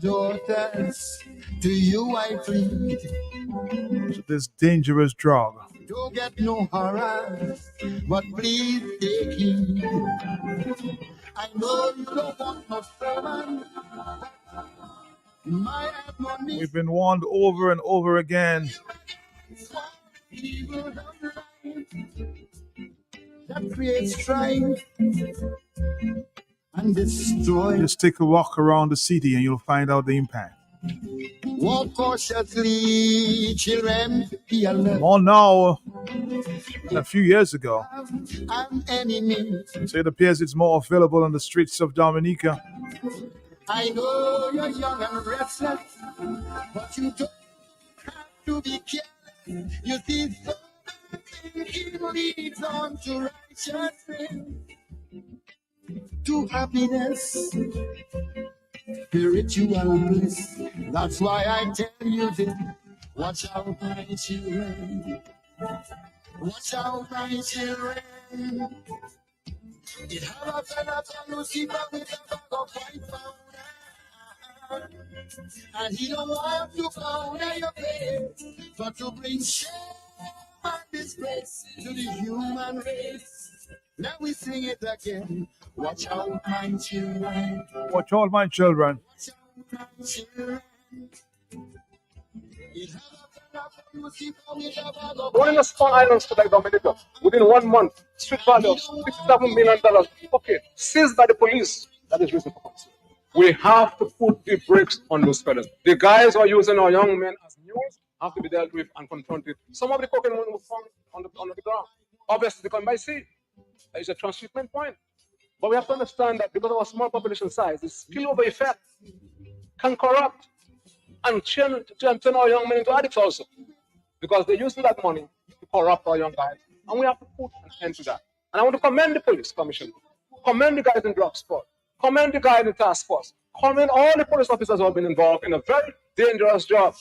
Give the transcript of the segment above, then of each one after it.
Daughters, to you I plead. This dangerous drug. Don't get no harass, but please take heed. I know you don't want no sermon. My admonition. We've been warned over and over again. Evil done right, that creates strife and destroy. Just take a walk around the city and you'll find out the impact. Walk cautiously, children, be alert. More now than a few years ago. An enemy. So it appears it's more available on the streets of Dominica. I know you're young and restless, but you don't have to be careless. You see, something leads on to righteousness, to happiness, spiritual bliss. That's why I tell you this. Watch out, my children. Watch out, my children. It have a fella from Lucifer with a bag of white powder, and he don't want to powder your face, but to bring shame and disgrace to the human race. Now we sing it again. Watch out, my children. Watch out, my children. Watch out, my children. It have a fella from Lucifer with a bag of One in the small islands to like Dominica, within 1 month, street value of $67 million. Okay, seized by the police. That is reason for concern. We have to put the brakes on those fellas. The guys who are using our young men as mules have to be dealt with and confronted. Some of the cocaine were found on the ground. Obviously, they come by sea. It's a transshipment point. But we have to understand that because of our small population size, the spillover effect can corrupt and turn our young men into addicts also. Because they're using that money to corrupt our young guys. And we have to put an end to that. And I want to commend the police commission, commend the guys in drug sport, commend the guys in the task force, commend all the police officers who have been involved in a very dangerous job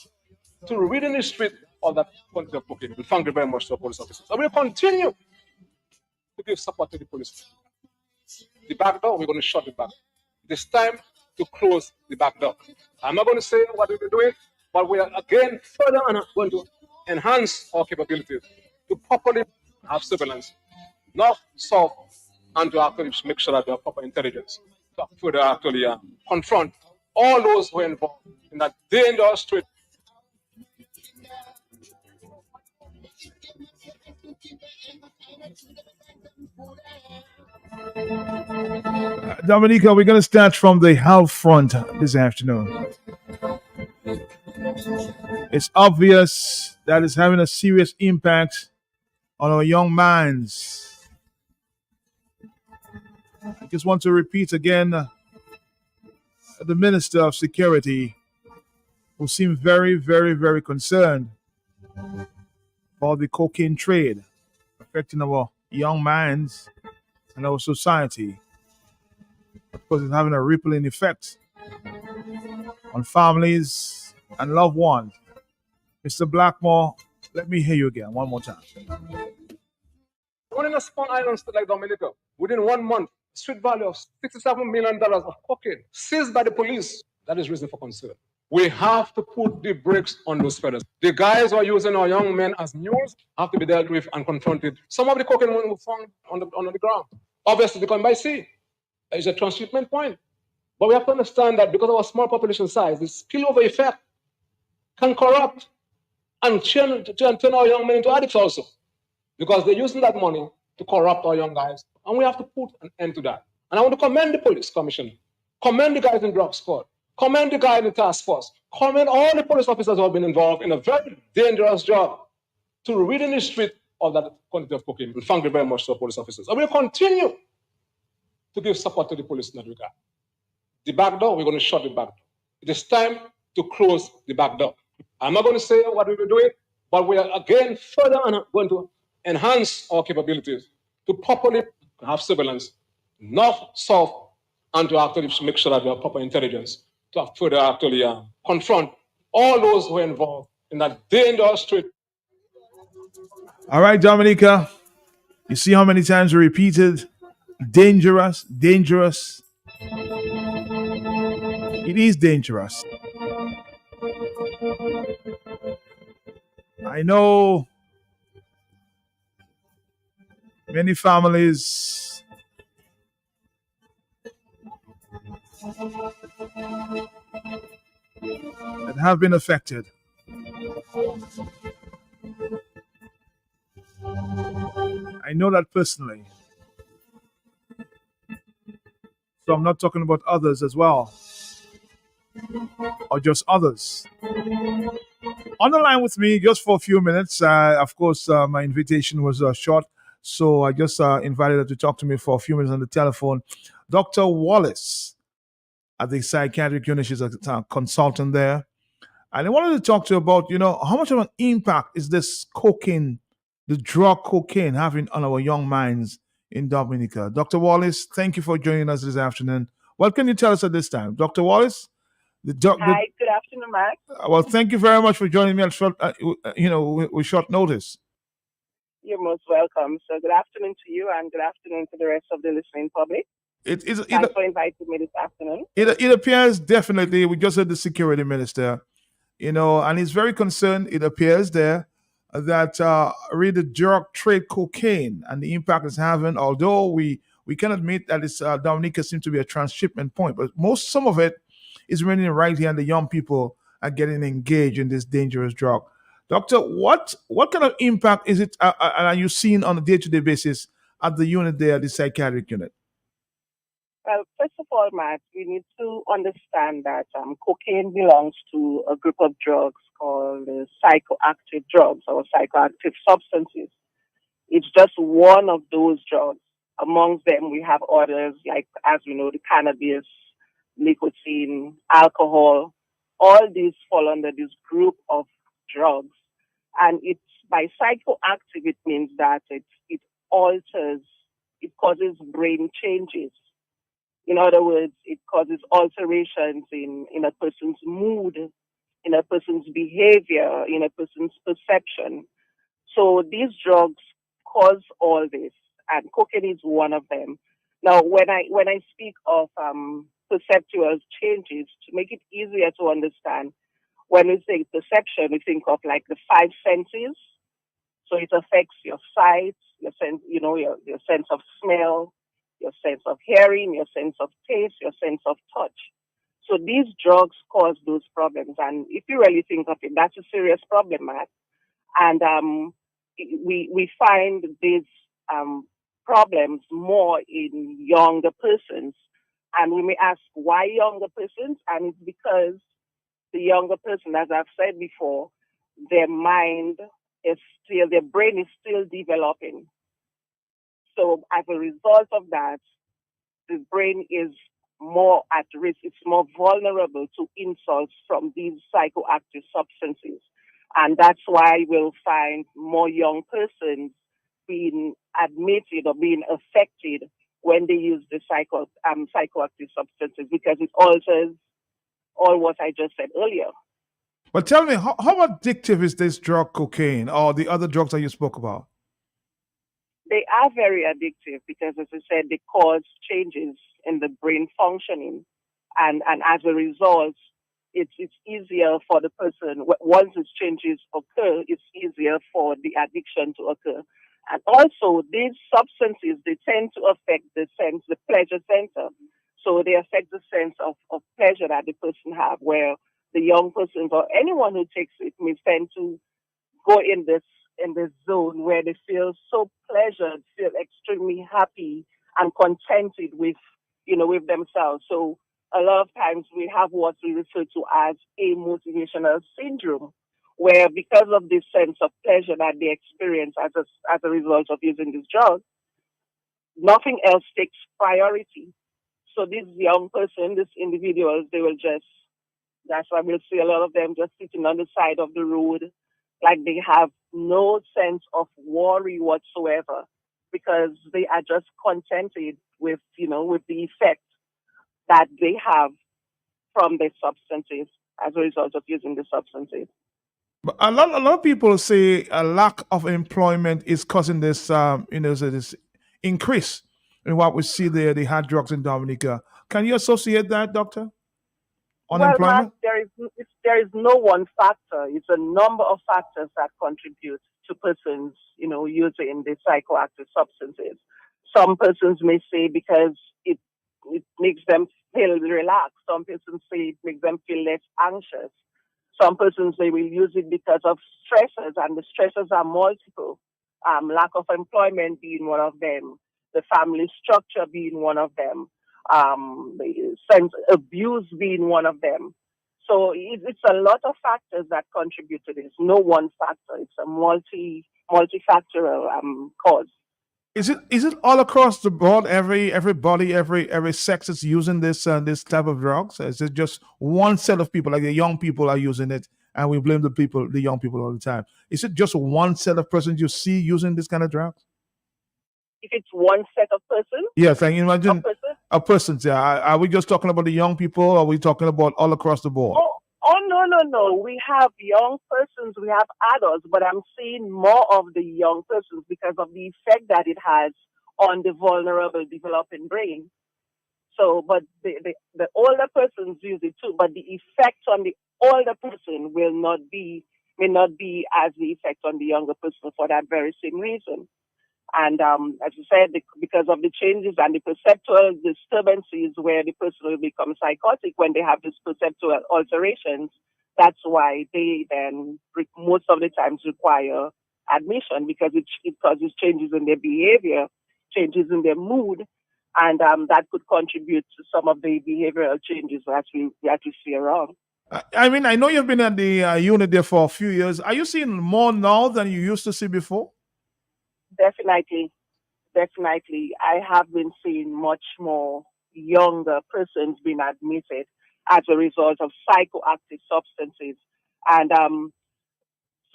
to read in the street all that quantity of cocaine. We thank you very much to the police officers. And we'll continue to give support to the police. The back door, we're going to shut the back. It's time to close the back door. I'm not going to say what we're doing, but we are again further on going to enhance our capabilities to properly have surveillance, north, south, and to actually make sure that we have proper intelligence to further actually confront all those who are involved in that dangerous street. Dominica, we're going to start from the health front this afternoon. It's obvious that it's having a serious impact on our young minds. I just want to repeat again, the Minister of Security, who seemed very, very, very concerned about the cocaine trade affecting our young minds and our society, because it's having a rippling effect on families and loved ones. Mr. Blackmore, let me hear you again one more time. One in the small islands like Dominica, within 1 month, street value of $67 million of cocaine seized by the police. That is reason for concern. We have to put the brakes on those fellas. The guys who are using our young men as mules have to be dealt with and confronted. Some of the cocaine were found on the ground. Obviously, they come by sea. It's a transshipment point. But we have to understand that because of our small population size, the spillover effect can corrupt and turn our young men into addicts also. Because they're using that money to corrupt our young guys. And we have to put an end to that. And I want to commend the police commission, commend the guys in drug squad, commend the guys in the task force, commend all the police officers who have been involved in a very dangerous job to read in the street all that quantity of cocaine. We thank you very much to the police officers. And we'll continue to give support to the police in that regard. The back door, we're going to shut the back door. It is time to close the back door. I'm not going to say what we will do, but we are again further on going to enhance our capabilities to properly have surveillance, north, south, and to actually make sure that we have proper intelligence to further actually confront all those who are involved in that dangerous street. All right, Dominica, you see how many times we repeated dangerous, dangerous. It is dangerous. I know many families that have been affected. I know that personally. So I'm not talking about others as well, or just others. On the line with me, just for a few minutes. Of course, my invitation was short, so I just invited her to talk to me for a few minutes on the telephone. Dr. Wallace at the psychiatric unit, she's a consultant there. And I wanted to talk to you about, how much of an impact is this cocaine, the drug cocaine, having on our young minds in Dominica? Dr. Wallace, thank you for joining us this afternoon. What can you tell us at this time? Dr. Wallace? Hi, good afternoon, Max. Well, thank you very much for joining me at short, with short notice. You're most welcome. So good afternoon to you and good afternoon to the rest of the listening public. Thanks for inviting me this afternoon. It appears definitely, we just heard the security minister, and he's very concerned, it appears there, that really the drug trade cocaine and the impact it's having, although we can admit that it's Dominica seems to be a transshipment point, but some of it is remaining right here and the young people are getting engaged in this dangerous drug. Doctor, what kind of impact is it are you seeing on a day-to-day basis at the unit there, the psychiatric unit? Well, first of all, Matt, we need to understand that cocaine belongs to a group of drugs called psychoactive drugs or psychoactive substances. It's just one of those drugs. Amongst them, we have others like, as we know, the cannabis, nicotine, alcohol. All these fall under this group of drugs. And it's by psychoactive, it means that it alters, it causes brain changes. In other words, it causes alterations in a person's mood, in a person's behavior, in a person's perception. So these drugs cause all this, and cocaine is one of them. Now, when I speak of perceptual changes, to make it easier to understand, when we say perception, we think of like the five senses. So it affects your sight, your sense, your sense of smell, your sense of hearing, your sense of taste, your sense of touch. So these drugs cause those problems. And if you really think of it, that's a serious problem, Matt. And we find these problems more in younger persons. And we may ask, why younger persons? And it's because the younger person, as I've said before, their brain is still developing. So as a result of that, the brain is more at risk. It's more vulnerable to insults from these psychoactive substances. And that's why we'll find more young persons being admitted or being affected when they use the psychoactive substances, because it alters all what I just said earlier. But tell me, how addictive is this drug cocaine or the other drugs that you spoke about? They are very addictive because, as I said, they cause changes in the brain functioning. And as a result, it's easier for the person, once these changes occur, it's easier for the addiction to occur. And also, these substances, they tend to affect the pleasure center. So they affect the sense of pleasure that the person have, where the young persons or anyone who takes it may tend to go in this zone where they feel so pleasured, feel extremely happy and contented with themselves. So a lot of times we have what we refer to as a motivational syndrome, where because of this sense of pleasure that they experience as a result of using this drug, nothing else takes priority. So these young person, these individuals, that's why we'll see a lot of them just sitting on the side of the road, like they have no sense of worry whatsoever, because they are just contented with the effect that they have from the substances as a result of using the substances. But a lot of people say a lack of employment is causing this, this increase in what we see there, the hard drugs in Dominica. Can you associate that, Doctor? Well, Matt, unemployment? there is no one factor. It's a number of factors that contribute to persons, using the psychoactive substances. Some persons may say because it makes them feel relaxed. Some persons say it makes them feel less anxious. Some persons they will use it because of stresses, and the stresses are multiple. Lack of employment being one of them, the family structure being one of them, the sense abuse being one of them. So it's a lot of factors that contribute to this. No one factor. It's a multifactorial cause. Is it all across the board? Everybody, every sex is using this type of drugs. Is it just one set of people, like the young people are using it, and we blame the young people all the time? Is it just one set of persons you see using this kind of drugs? If it's one set of persons, Yes, and of imagine persons. a person. Yeah, are we just talking about the young people, or are we talking about all across the board? Oh, no, no, no. We have young persons, we have adults, but I'm seeing more of the young persons because of the effect that it has on the vulnerable developing brain. So, but the older persons use it too, but the effect on the older person may not be as the effect on the younger person for that very same reason. And as you said, because of the changes and the perceptual disturbances where the person will become psychotic when they have these perceptual alterations, that's why they then most of the times require admission because it causes changes in their behavior, changes in their mood, and that could contribute to some of the behavioral changes that we see around. I mean, I know you've been at the unit there for a few years. Are you seeing more now than you used to see before? Definitely, definitely. I have been seeing much more younger persons being admitted as a result of psychoactive substances. And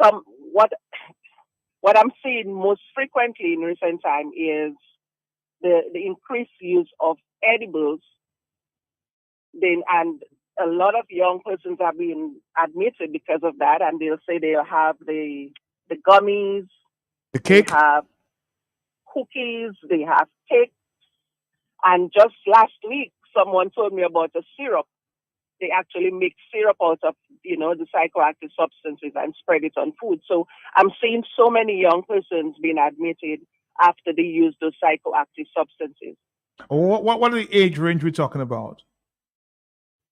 some what I'm seeing most frequently in recent time is the increased use of edibles. Then and a lot of young persons are being admitted because of that, and they'll say they'll have the gummies, The they cake? have cookies, they have cake. And just last week, someone told me about a syrup. They actually make syrup out of, the psychoactive substances and spread it on food. So I'm seeing so many young persons being admitted after they use those psychoactive substances What are the age range we're talking about?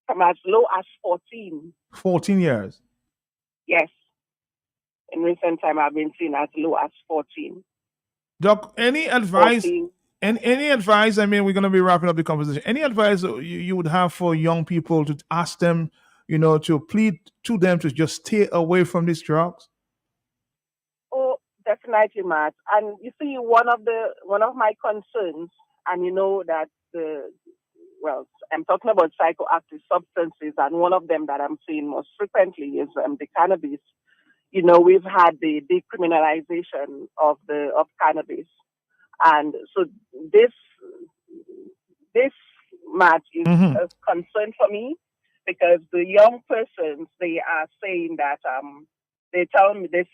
from as low as 14. 14 years. Yes, in recent time, I've been seeing as low as 14. Doc, any advice? 14. And any advice? I mean, we're going to be wrapping up the conversation. Any advice you would have for young people to ask them, to plead to them to just stay away from these drugs? Oh, definitely, Matt. And you see, one of my concerns, and you know that I'm talking about psychoactive substances, and one of them that I'm seeing most frequently is the cannabis. We've had the decriminalization of cannabis, and so this this Matt is Hmm. a concern for me because the young persons they are saying that they're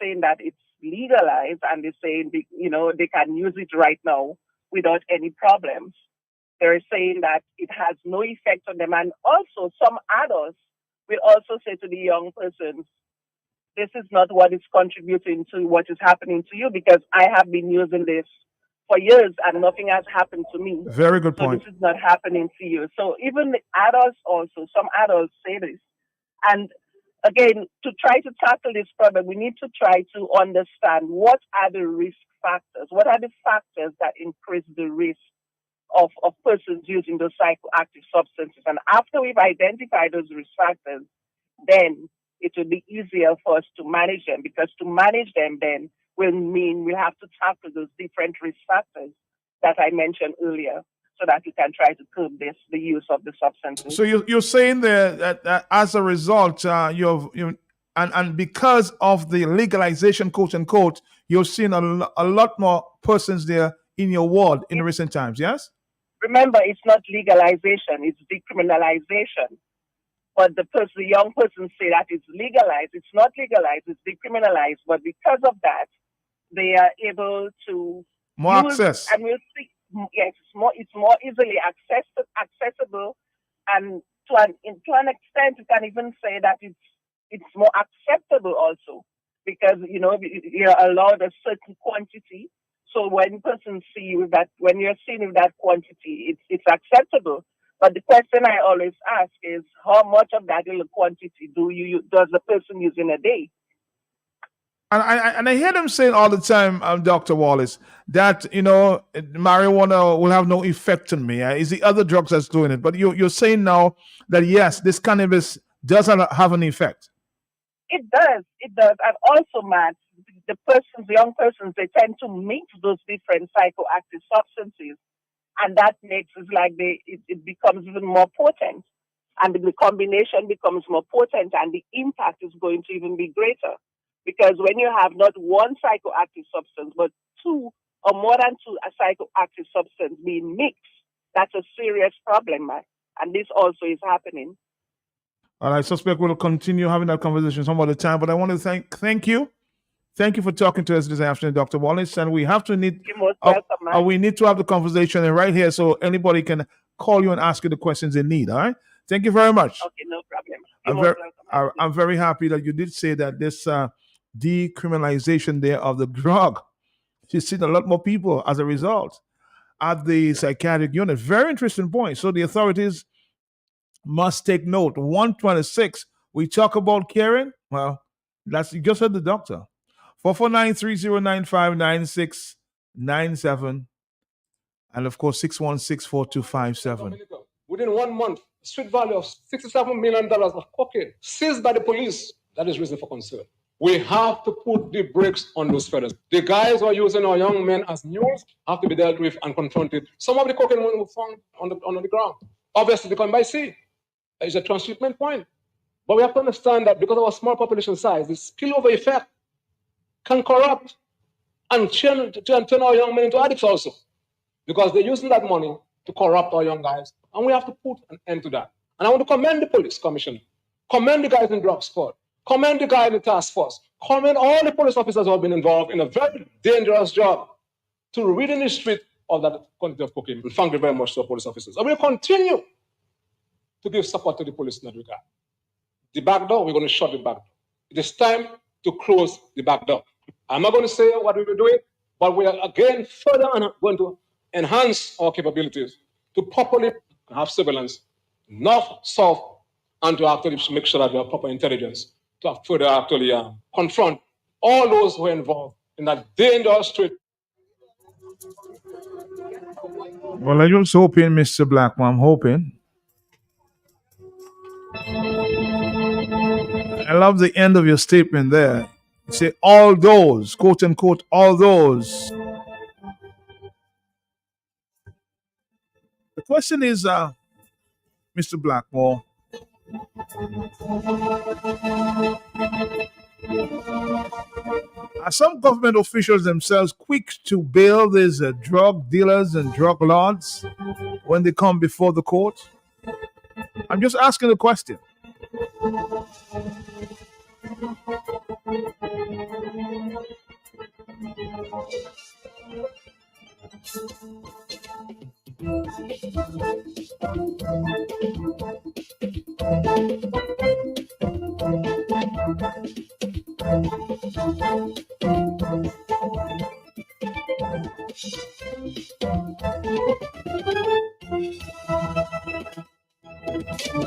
saying that it's legalized and they're saying they can use it right now without any problems. They're saying that it has no effect on them, and also some adults will also say to the young persons, "This is not what is contributing to what is happening to you because I have been using this for years and nothing has happened to me. Very good So this point. is not happening to you." So even the adults also, some adults say this. And again, to try to tackle this problem, we need to try to understand what are the risk factors, what are the factors that increase the risk of persons using those psychoactive substances. And after we've identified those risk factors, then it will be easier for us to manage them because to manage them then will mean we have to tackle those different risk factors that I mentioned earlier so that we can try to curb the use of the substances. So you're saying that as a result, and because of the legalization, quote unquote, you're seeing a lot more persons there in your ward in It, recent times. Yes. remember, it's not legalization, it's decriminalization. But the young person say that it's legalized. It's not legalized, it's decriminalized. But because of that, they are able to More use, access. and we'll see, yes, it's more easily accessible, and to an extent, you can even say that it's more acceptable also, because you're allowed a certain quantity. So when persons see you with that, when you're seen with that quantity, it's acceptable. But the question I always ask is, how much of that little quantity does the person use in a day? And I hear them saying all the time, Dr. Wallace, that marijuana will have no effect on me. It's the other drugs that's doing it. But you're saying now that yes, this cannabis does have an effect. It does, and also, Matt, the young persons, they tend to mix those different psychoactive substances, and that makes it becomes even more potent, and the combination becomes more potent, and the impact is going to even be greater. Because when you have not one psychoactive substance, but two or more than two psychoactive substances being mixed, that's a serious problem, man. And this also is happening. All right, I suspect we'll continue having that conversation some other time. But I want to thank you. Thank you for talking to us this afternoon, Dr. Wallace. And we have to You're most welcome, man. we need to have the conversation right here so anybody can call you and ask you the questions they need. All right. Thank you very much. Okay, no problem. I'm very happy that you did say that this decriminalization there of the drug, you've seen a lot more people as a result at the psychiatric unit. Very interesting point. So the authorities must take note. 126, we talk about caring. Well, you just heard the doctor. 449-3095-9697. And of course, 616-4257. Within 1 month, street value of $67 million of cocaine seized by the police. That is reason for concern. We have to put the brakes on those fellas. The guys who are using our young men as mules have to be dealt with and confronted. Some of the cocaine were found on the ground. Obviously, they come by sea. It's a transshipment point. But we have to understand that because of our small population size, the spillover effect can corrupt and turn our young men into addicts also. Because they're using that money to corrupt our young guys. And we have to put an end to that. And I want to commend the police commissioner, commend the guys in drug squad, commend the guy in the task force, commend all the police officers who have been involved in a very dangerous job to rid in the street of that quantity of cocaine. And thank you very much to our police officers. And we'll continue to give support to the police in that regard. The back door, we're going to shut the back door. It is time to close the back door. I'm not going to say what we will do, but we are again further going to enhance our capabilities to properly have surveillance, north, south, and to actually make sure that we have proper intelligence to further actually confront all those who are involved in that dangerous street. Well, I was hoping, Mr. Blackman, I'm hoping. I love the end of your statement there. You say, all those, quote unquote, all those. The question is, Mr. Blackmore, are some government officials themselves quick to bail these drug dealers and drug lords when they come before the court? I'm just asking the question.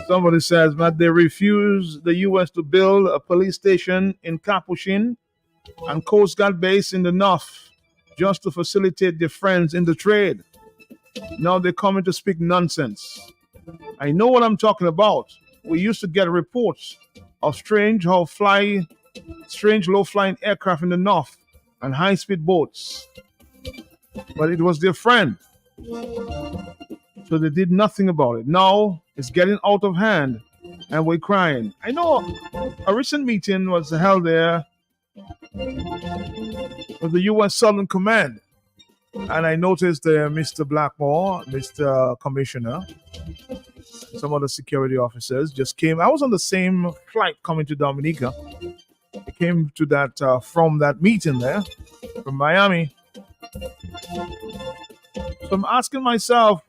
Somebody says that they refuse the U.S. to build a police station in Capuchin and Coast Guard base in the north just to facilitate their friends in the trade. Now they're coming to speak nonsense. I know what I'm talking about. We used to get reports of strange low-flying aircraft in the north and high-speed boats. But it was their friend. So they did nothing about it. Now it's getting out of hand and we're crying. I know a recent meeting was held there with the U.S. Southern Command. And I noticed Mr. Blackmore, Mr. Commissioner, some other security officers just came. I was on the same flight coming to Dominica. I came to that from that meeting there, from Miami. So I'm asking myself,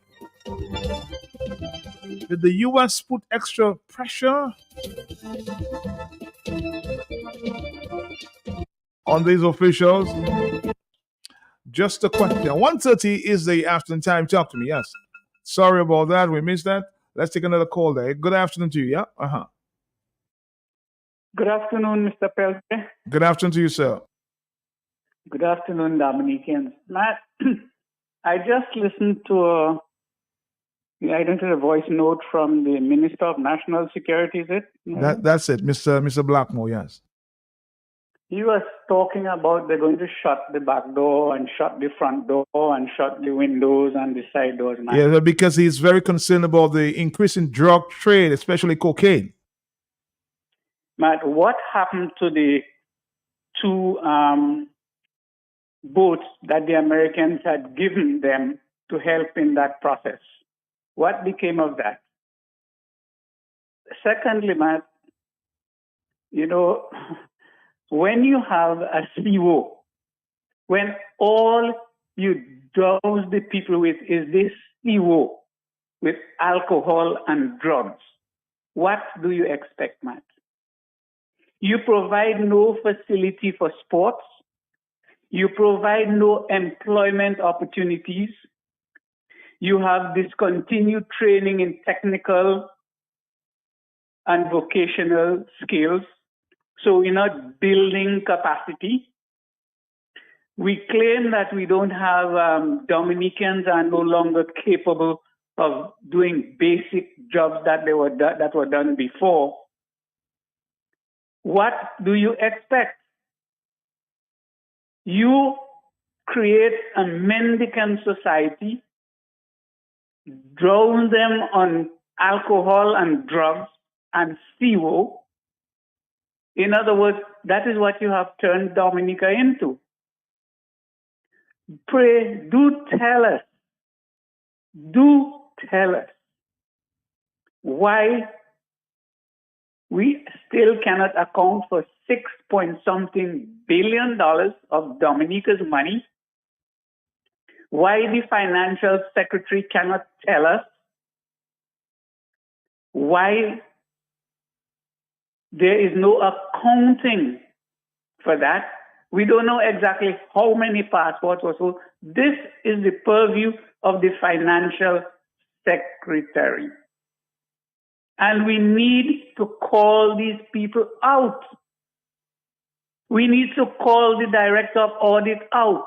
Did the U.S. put extra pressure on these officials? Just a question. 1:30 is the afternoon time. Talk to me. Yes. Sorry about that. We missed that. Let's take another call there. Good afternoon to you. Yeah. Good afternoon, Mr. Peltier. Good afternoon to you, sir. Good afternoon, Dominicans. Matt, I just listened to a voice note from the Minister of National Security, is it? That's it, Mr. Blackmore, yes. He was talking about they're going to shut the back door and shut the front door and shut the windows and the side doors, man. Yeah, because he's very concerned about the increasing drug trade, especially cocaine. Matt, what happened to the two boats that the Americans had given them to help in that process? What became of that? Secondly, Matt, when you have a CO, when all you douse the people with is this CO, with alcohol and drugs, what do you expect, Matt? You provide no facility for sports. You provide no employment opportunities. You have discontinued training in technical and vocational skills. So we're not building capacity. We claim that we don't have Dominicans are no longer capable of doing basic jobs that were done before. What do you expect? You create a mendicant society, drown them on alcohol and drugs and CO. In other words, that is what you have turned Dominica into. Pray, do tell us why we still cannot account for $6-point-something billion of Dominica's money. Why the financial secretary cannot tell us why there is no accounting for that. We don't know exactly how many passports or so. This is the purview of the financial secretary. And we need to call these people out. We need to call the director of audit out.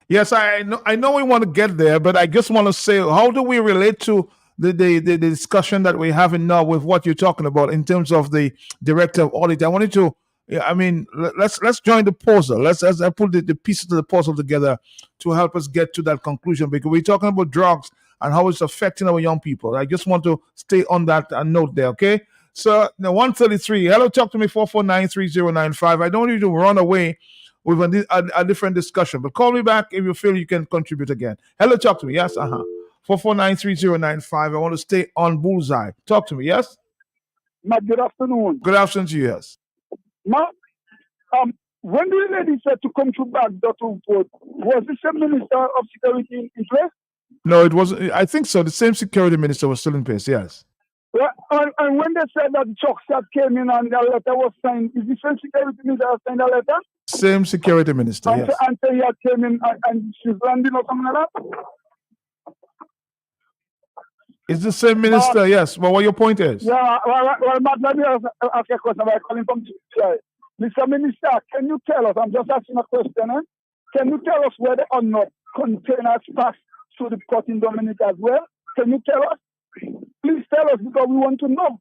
Yes, I know we want to get there, but I just want to say, how do we relate to the discussion that we're having now with what you're talking about in terms of the director of audit? I wanted to, let's join the puzzle. Let's put the pieces of the puzzle together to help us get to that conclusion, because we're talking about drugs and how it's affecting our young people. I just want to stay on that note there, okay? So now 1:33. Hello, talk to me 449-3095. I don't want you to run away with a different discussion, but call me back if you feel you can contribute again. Hello, talk to me. Yes, 449-3095. I want to stay on bullseye. Talk to me. Yes. Matt, good afternoon. Good afternoon to you. Yes. Matt, when the lady said to come to back to vote, was the same Minister of Security in place? No, it wasn't. I think so. The same security minister was still in place. Yes. Well, and when they said that Chuckstad came in and the letter was signed, is the same security minister that signed the letter? Same security minister, yes. And so he had came in and she's landing or something like that? It's the same minister, yes. Well, what your point is? Yeah, well, Matt, let me ask a question. I'm calling from GPI. Mr. Minister, can you tell us, I'm just asking a question, can you tell us whether or not containers pass through the port in Dominica as well? Can you tell us? Please tell us, because we want to know.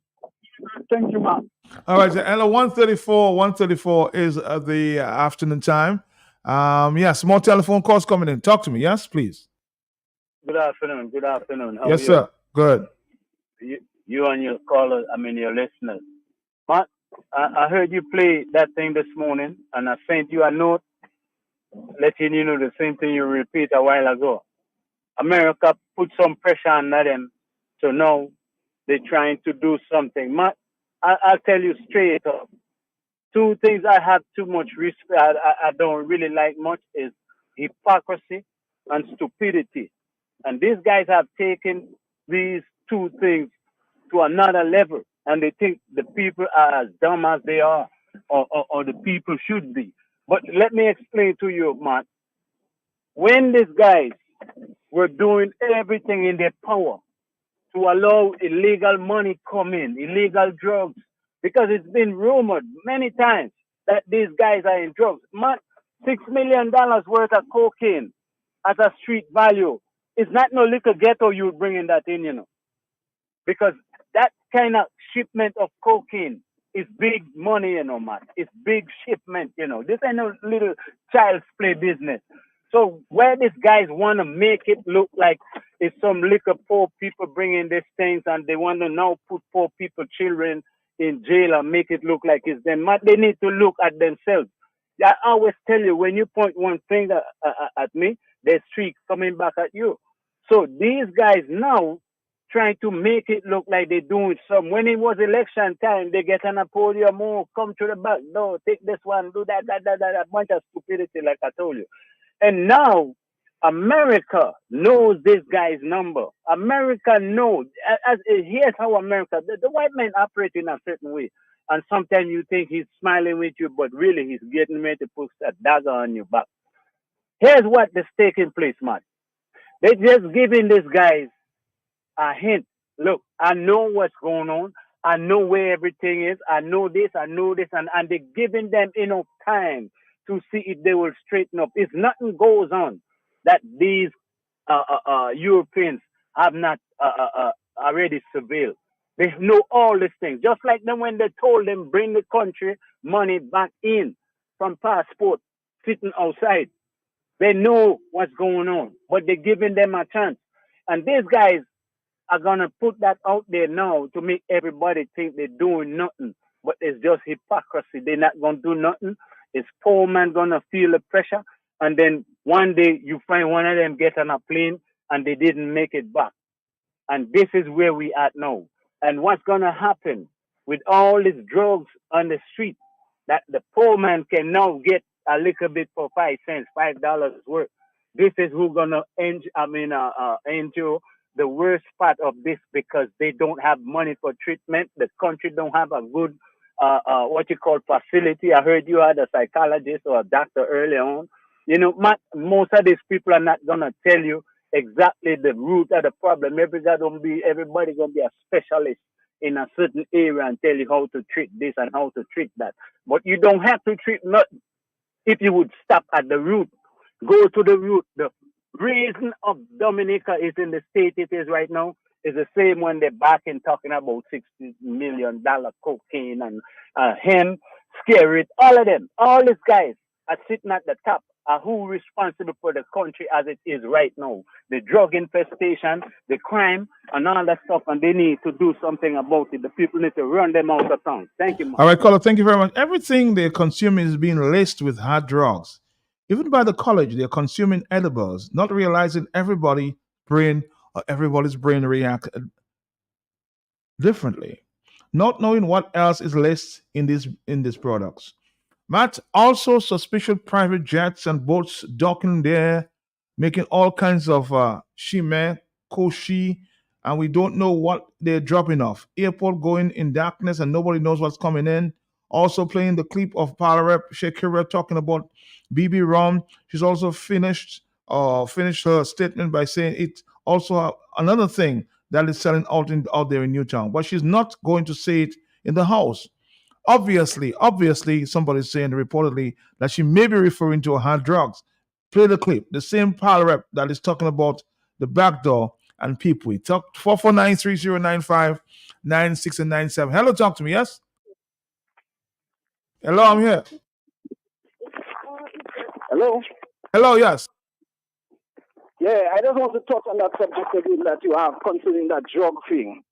Thank you, ma'am. All right, so Ella, 1:34 is the afternoon time. Yes, more telephone calls coming in. Talk to me, yes, please. Good afternoon. How yes, sir. Good. You and your callers, your listeners. Matt, I heard you play that thing this morning, and I sent you a note letting you know the same thing you repeat a while ago. America put some pressure on them, so now they're trying to do something. Matt, I'll tell you straight up. Two things I have too much respect, I don't really like much, is hypocrisy and stupidity. And these guys have taken these two things to another level, and they think the people are as dumb as they are, or the people should be. But let me explain to you, Matt. When these guys were doing everything in their power to allow illegal money come in, illegal drugs, because it's been rumored many times that these guys are in drugs. Matt, $6 million worth of cocaine as a street value. It's not no little ghetto you bringing that in, because that kind of shipment of cocaine is big money, man. It's big shipment, This ain't no little child's play business. So where these guys want to make it look like it's some liquor poor people bringing these things, and they want to now put poor people, children in jail and make it look like it's them, they need to look at themselves. I always tell you, when you point one finger at me, there's three coming back at you. So these guys now trying to make it look like they're doing something. When it was election time, they get on a podium, come to the back door, take this one, do that, a bunch of stupidity, like I told you. And now America knows this guy's number. America knows. Here's how America, the white man operate in a certain way. And sometimes you think he's smiling with you, but really he's getting ready to put a dagger on your back. Here's what is taking place, man. They're just giving these guys a hint. Look, I know what's going on. I know where everything is. I know this, and they're giving them enough time to see if they will straighten up. If nothing goes on that these Europeans have not already surveilled. They know all these things. Just like them when they told them bring the country money back in from passport sitting outside. They know what's going on, but they're giving them a chance. And these guys are going to put that out there now to make everybody think they're doing nothing. But it's just hypocrisy. They're not going to do nothing. It's poor man going to feel the pressure. And then one day you find one of them get on a plane and they didn't make it back. And this is where we at now. And what's going to happen with all these drugs on the street, that the poor man can now get a little bit for 5 cents, $5 worth. This is who's going to endure the worst part of this, because they don't have money for treatment. The country don't have a good, facility. I heard you had a psychologist or a doctor earlier on. Most of these people are not going to tell you exactly the root of the problem. Everybody going to be a specialist in a certain area and tell you how to treat this and how to treat that. But you don't have to treat nothing if you would stop at the root. Go to the root. The reason of Dominica is in the state it is right now is the same when they're back and talking about $60 million cocaine and hemp, scary, all of them. All these guys are sitting at the top. Are who responsible for the country as it is right now? The drug infestation, the crime, and all that stuff, and they need to do something about it. The people need to run them out of town. Thank you, Mark. All right, caller, thank you very much. Everything they're consuming is being laced with hard drugs. Even by the college, they're consuming edibles, not realizing everybody's brain reacts differently, not knowing what else is laced in these products. Matt, also suspicious private jets and boats docking there, making all kinds of shime, koshi, and we don't know what they're dropping off. Airport going in darkness and nobody knows what's coming in. Also playing the clip of Power Rep Shakira talking about BB Ron. She's also finished her statement by saying it's also another thing that is selling out there in Newtown, but she's not going to say it in the house. Obviously, somebody's saying reportedly that she may be referring to hard drugs. Play the clip. The same Power Rep that is talking about the back door and people. Talk 449-3095-96 and 97. Hello, talk to me. Yes. Hello, I'm here. Hello? Hello, yes. Yeah, I just want to touch on that subject again that you have concerning that drug thing.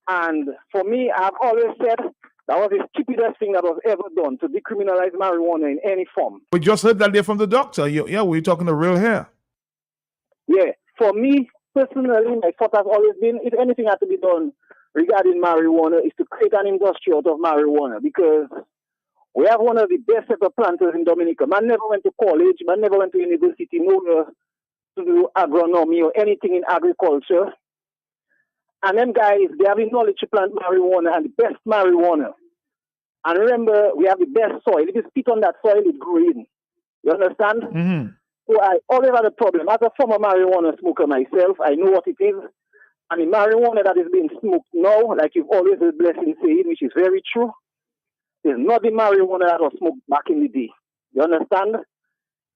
And for me, I've always said that was the stupidest thing that was ever done, to decriminalize marijuana in any form. We just heard that there from the doctor. Yeah, we're talking the real here. Yeah, for me, personally, my thought has always been, if anything had to be done regarding marijuana, is to create an industry out of marijuana, because we have one of the best set of planters in Dominica. Man never went to college, man never went to university, nowhere to do agronomy or anything in agriculture. And them guys, they have the knowledge to plant marijuana and the best marijuana. And remember, we have the best soil. If you spit on that soil, it grows in. You understand? Mm-hmm. So I always had a problem. As a former marijuana smoker myself, I know what it is. And the marijuana that is being smoked now, like you've always heard Blessing say it, which is very true, is not the marijuana that was smoked back in the day. You understand?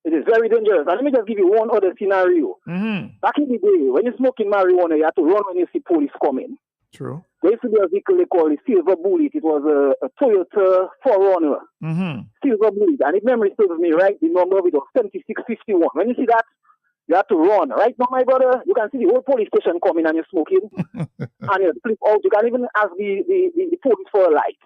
It is very dangerous. And let me just give you one other scenario. Mm-hmm. Back in the day, when you're smoking marijuana, you had to run when you see police coming. True. There used to be a vehicle they call the Silver Bullet. It was a Toyota 4Runner. Mm-hmm. Silver Bullet. And if memory serves me right, the number of it was 7651. When you see that, you have to run. Right now, my brother, you can see the whole police station coming and you're smoking. And you flip out. You can even ask the police for a light.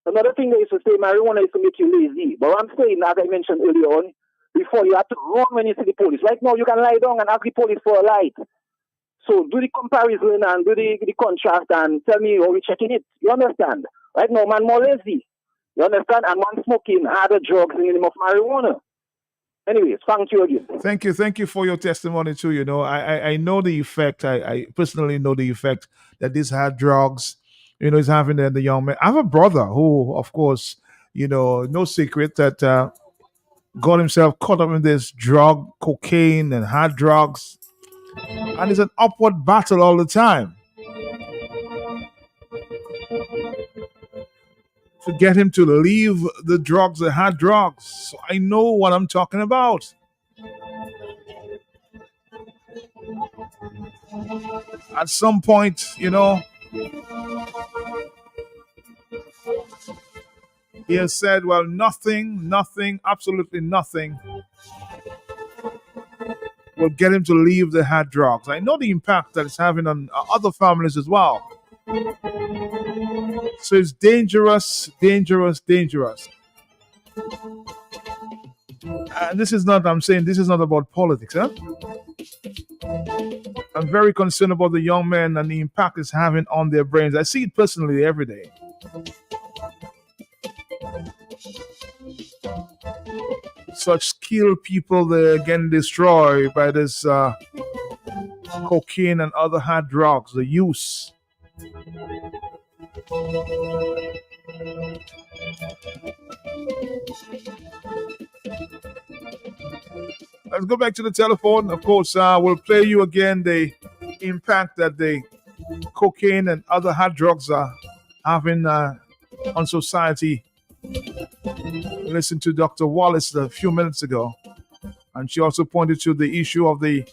Another thing they used to say, marijuana used to make you lazy. But what I'm saying, as I mentioned earlier on, before you have to run when you see the police. Right now, you can lie down and ask the police for a light. So do the comparison and do the contrast and tell me how we're checking it. You understand? Right now, man more lazy. You understand? And man smoking harder drugs in the name of marijuana. Anyways, thank you again. Thank you for your testimony too. You know, I know the effect. I personally know the effect that these hard drugs, you know, is having on the young man. I have a brother who, of course, you know, no secret that got himself caught up in this drug, cocaine and hard drugs, and it's an upward battle all the time to get him to leave the drugs, the hard drugs. So I know what I'm talking about. At some point, you know, he has said, well, nothing, absolutely nothing will get him to leave the hard drugs. I know the impact that it's having on other families as well. So it's dangerous. And this is not, I'm saying this is not about politics, huh? I'm very concerned about the young men and the impact it's having on their brains. I see it personally every day. Such skilled people, they're getting destroyed by this cocaine and other hard drugs, the use. Let's go back to the telephone. Of course, we'll play you again the impact that the cocaine and other hard drugs are having on society. Listened to Dr. Wallace a few minutes ago, and she also pointed to the issue of the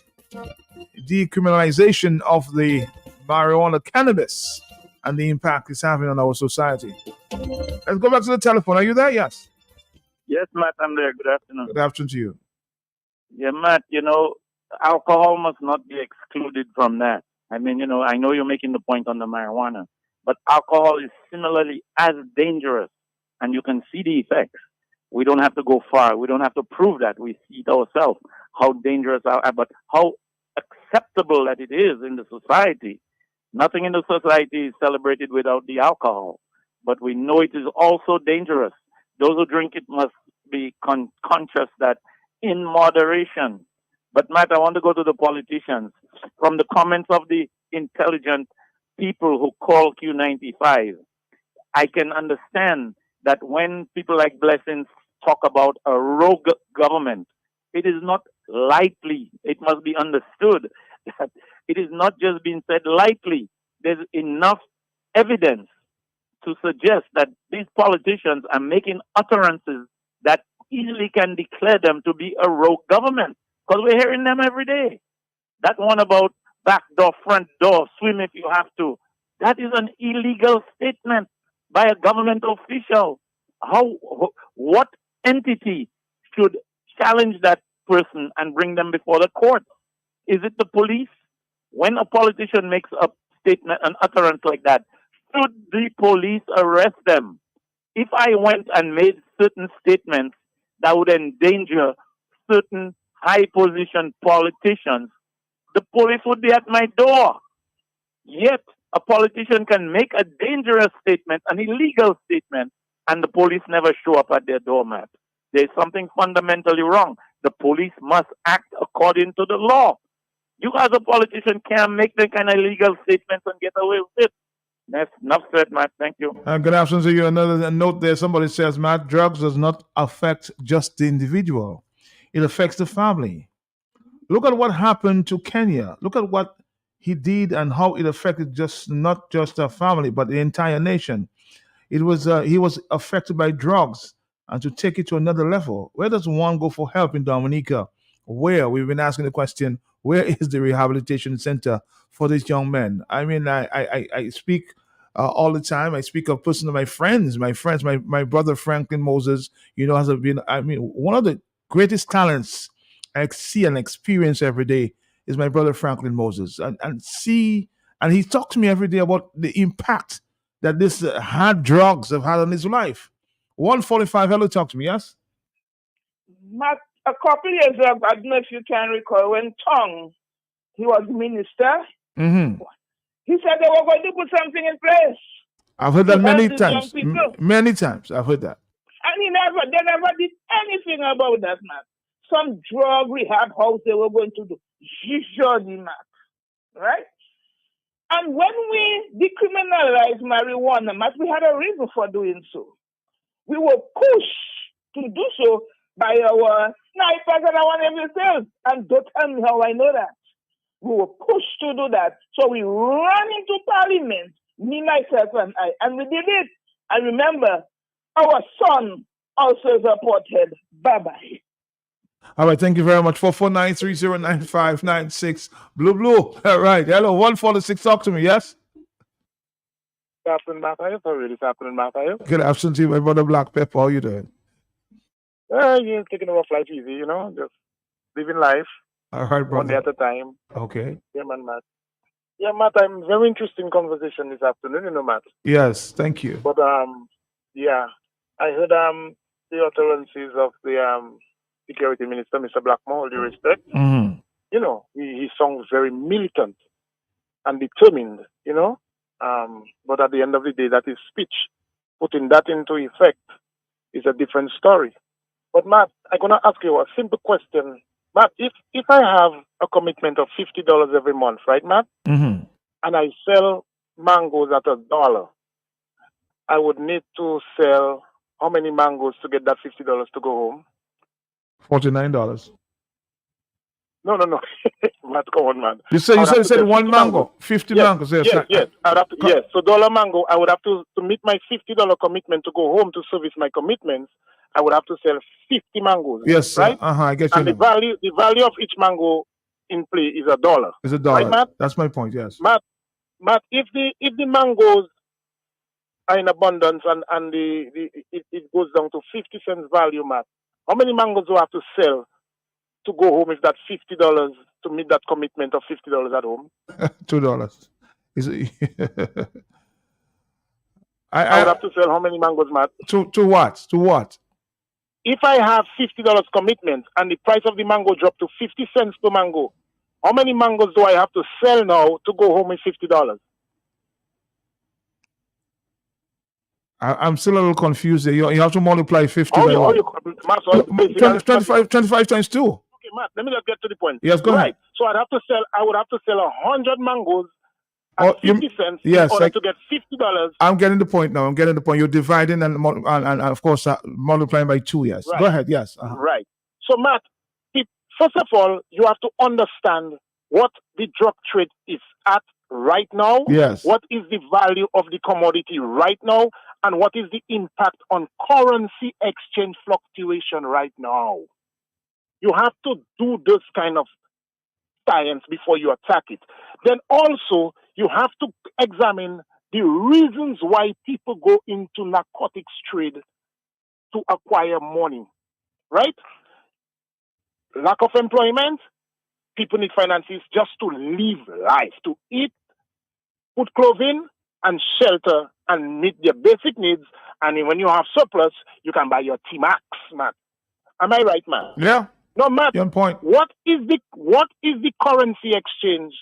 decriminalization of the marijuana cannabis and the impact it's having on our society. Let's go back to the telephone. Are you there? Yes. Yes, Matt, I'm there. Good afternoon. Good afternoon to you. Yeah, Matt, you know, alcohol must not be excluded from that. I mean, you know, I know you're making the point on the marijuana, but alcohol is similarly as dangerous, and you can see the effects. We don't have to go far. We don't have to prove that. We see it ourselves, how dangerous, but how acceptable that it is in the society. Nothing in the society is celebrated without the alcohol, but we know it is also dangerous. Those who drink it must be conscious that in moderation. But Matt, I want to go to the politicians. From the comments of the intelligent people who call Q95, I can understand that when people like Blessings talk about a rogue government, it is not lightly. It must be understood that it is not just being said lightly. There's enough evidence to suggest that these politicians are making utterances that easily can declare them to be a rogue government, because we're hearing them every day. That one about back door, front door, swim if you have to, that is an illegal statement by a government official. What entity should challenge that person and bring them before the court? Is it the police? When a politician makes a statement, an utterance like that, should the police arrest them? If I went and made certain statements that would endanger certain high-position politicians, the police would be at my door. Yet, a politician can make a dangerous statement, an illegal statement, and the police never show up at their doormat. There's something fundamentally wrong. The police must act according to the law. You as a politician can't make that kind of legal statements and get away with it. That's enough said, Matt. Thank you. Good afternoon to you. Another note there. Somebody says, Matt, drugs does not affect just the individual. It affects the family. Look at what happened to Kenya. Look at what he did and how it affected not just a family, but the entire nation. It was he was affected by drugs, and to take it to another level. Where does one go for help in Dominica? Where we've been asking the question, where is the rehabilitation center for these young men? I mean, I speak all the time. I speak of personally my friends, my brother Franklin Moses. Has been. I mean, one of the greatest talents I see and experience every day is my brother Franklin Moses, and he talks to me every day about the impact that this hard drugs have had on his life. 145, hello, talk to me, yes? Matt, a couple years ago, I don't know if you can recall, when Tong, he was minister, Mm-hmm. he said they were going to put something in place. I've heard that to many help these young times. people. Many times, I've heard that. And they never did anything about that, man. Some drug rehab house they were going to do. Usually, man. Right? And when we decriminalized marijuana, Matt, we had a reason for doing so. We were pushed to do so by our snipers and our everything. And don't tell me how I know that. We were pushed to do that. So we ran into parliament, me, myself, and I, and we did it. I remember our son also is a pothead. Bye-bye. All right, thank you very much. 449-309596. Blue. All right. Hello, 146. Talk to me, yes? Good afternoon, Matthew. Sorry, this afternoon, Matthew. Good afternoon to you, my brother Black Pepper. How you doing? You're taking a rough life easy, just living life. All right, brother. One day at a time. Okay. Yeah, man, Matt. Yeah, Matt, I'm very interesting conversation this afternoon, Matt. Yes, thank you. But, yeah, I heard the utterances of the Security Minister, Mr. Blackmore, all due respect. Mm-hmm. He sounds very militant and determined, but at the end of the day, that is speech. Putting that into effect is a different story. But, Matt, I'm going to ask you a simple question. Matt, if I have a commitment of $50 every month, right, Matt? Mm-hmm. And I sell mangoes at $1, I would need to sell how many mangoes to get that $50 to go home? $49. No. Matt, come on, man. You said one mango, 50 mangoes. Yes. Yes. So dollar mango, I would have to meet my $50 commitment to go home to service my commitments. I would have to sell 50 mangoes. Yes, right? I get you. And the value of each mango in play is $1. It's $1. Right, Matt? That's my point. Yes. Matt, if the mangoes are in abundance and it goes down to 50 cents value, Matt, how many mangoes do I have to sell to go home if that $50 to meet that commitment of $50 at home? $2. I would have to sell how many mangoes, Matt? To what? To what? If I have $50 commitment and the price of the mango dropped to 50 cents per mango, how many mangoes do I have to sell now to go home with $50? I'm still a little confused there. You have to multiply 50 by what? 25 times 2. Okay, Matt, let me just get to the point. Yes, go ahead. So I would have to sell 100 mangoes at 50 cents in order to get $50. I'm getting the point now. You're dividing and of course, multiplying by 2, yes. Right. Go ahead, yes. Uh-huh. Right. So, Matt, first of all, you have to understand what the drug trade is at right now. Yes. What is the value of the commodity right now? And what is the impact on currency exchange fluctuation right now? You have to do this kind of science before you attack it. Then also, you have to examine the reasons why people go into narcotics trade to acquire money, right? Lack of employment, people need finances just to live life, to eat, put clothing, and shelter, and meet their basic needs. And when you have surplus, you can buy your T-Max, man. Am I right, man? Yeah. No, Matt. Your point. What is the currency exchange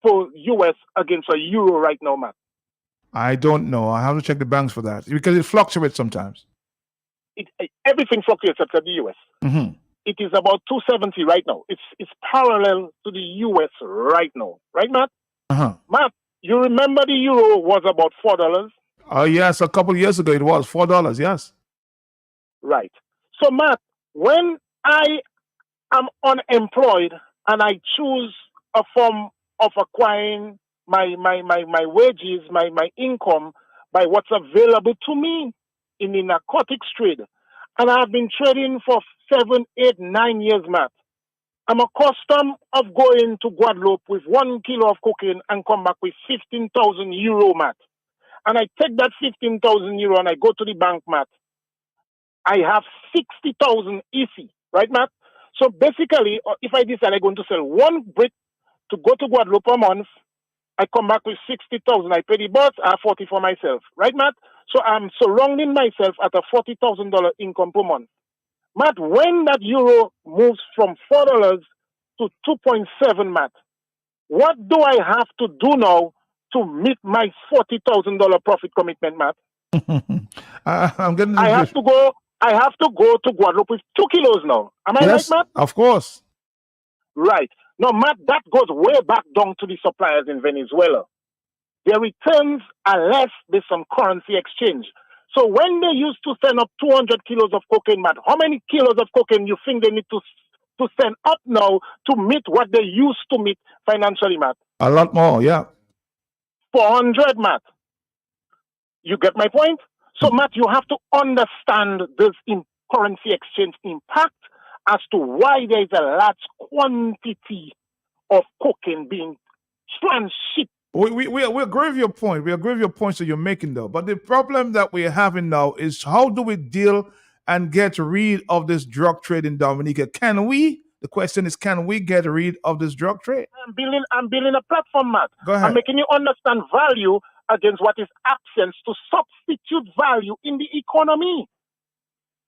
for US against a euro right now, Matt? I don't know. I have to check the banks for that because it fluctuates sometimes. Everything fluctuates except the US. Mm-hmm. it is about 270 right now. It's parallel to the US right now. Right, Matt? Uh-huh. Matt, you remember the euro was about $4? Oh, yes, a couple of years ago it was $4, yes. Right. So, Matt, when I am unemployed and I choose a form of acquiring my wages, my income by what's available to me in the narcotics trade, and I've been trading for 7, 8, 9 years, Matt. I'm accustomed of going to Guadeloupe with 1 kilo of cocaine and come back with 15,000 euro, Matt. And I take that 15,000 euro and I go to the bank, Matt. I have 60,000 EC, right, Matt? So basically, if I decide I'm going to sell one brick to go to Guadeloupe a month, I come back with 60,000. I pay the bus, I have 40 for myself, right, Matt? So I'm surrounding myself at a $40,000 income per month. Matt, when that euro moves from $4 to 2.7, Matt, what do I have to do now to meet my $40,000 profit commitment, Matt? I'm getting I have to go to Guadeloupe with 2 kilos now. Am I yes, right, Matt? of course. Right. Now, Matt, that goes way back down to the suppliers in Venezuela. Their returns are less based on currency exchange. So when they used to send up 200 kilos of cocaine, Matt, how many kilos of cocaine you think they need to send up now to meet what they used to meet financially, Matt? A lot more, yeah. 400, Matt. You get my point? So, Matt, you have to understand this currency exchange impact as to why there is a large quantity of cocaine being transshipped. We agree with your point. We agree with your points that you're making, though. But the problem that we're having now is how do we deal and get rid of this drug trade in Dominica? Can we? The question is, can we get rid of this drug trade? I'm building a platform, Matt. Go ahead. I'm making you understand value against what is absence to substitute value in the economy.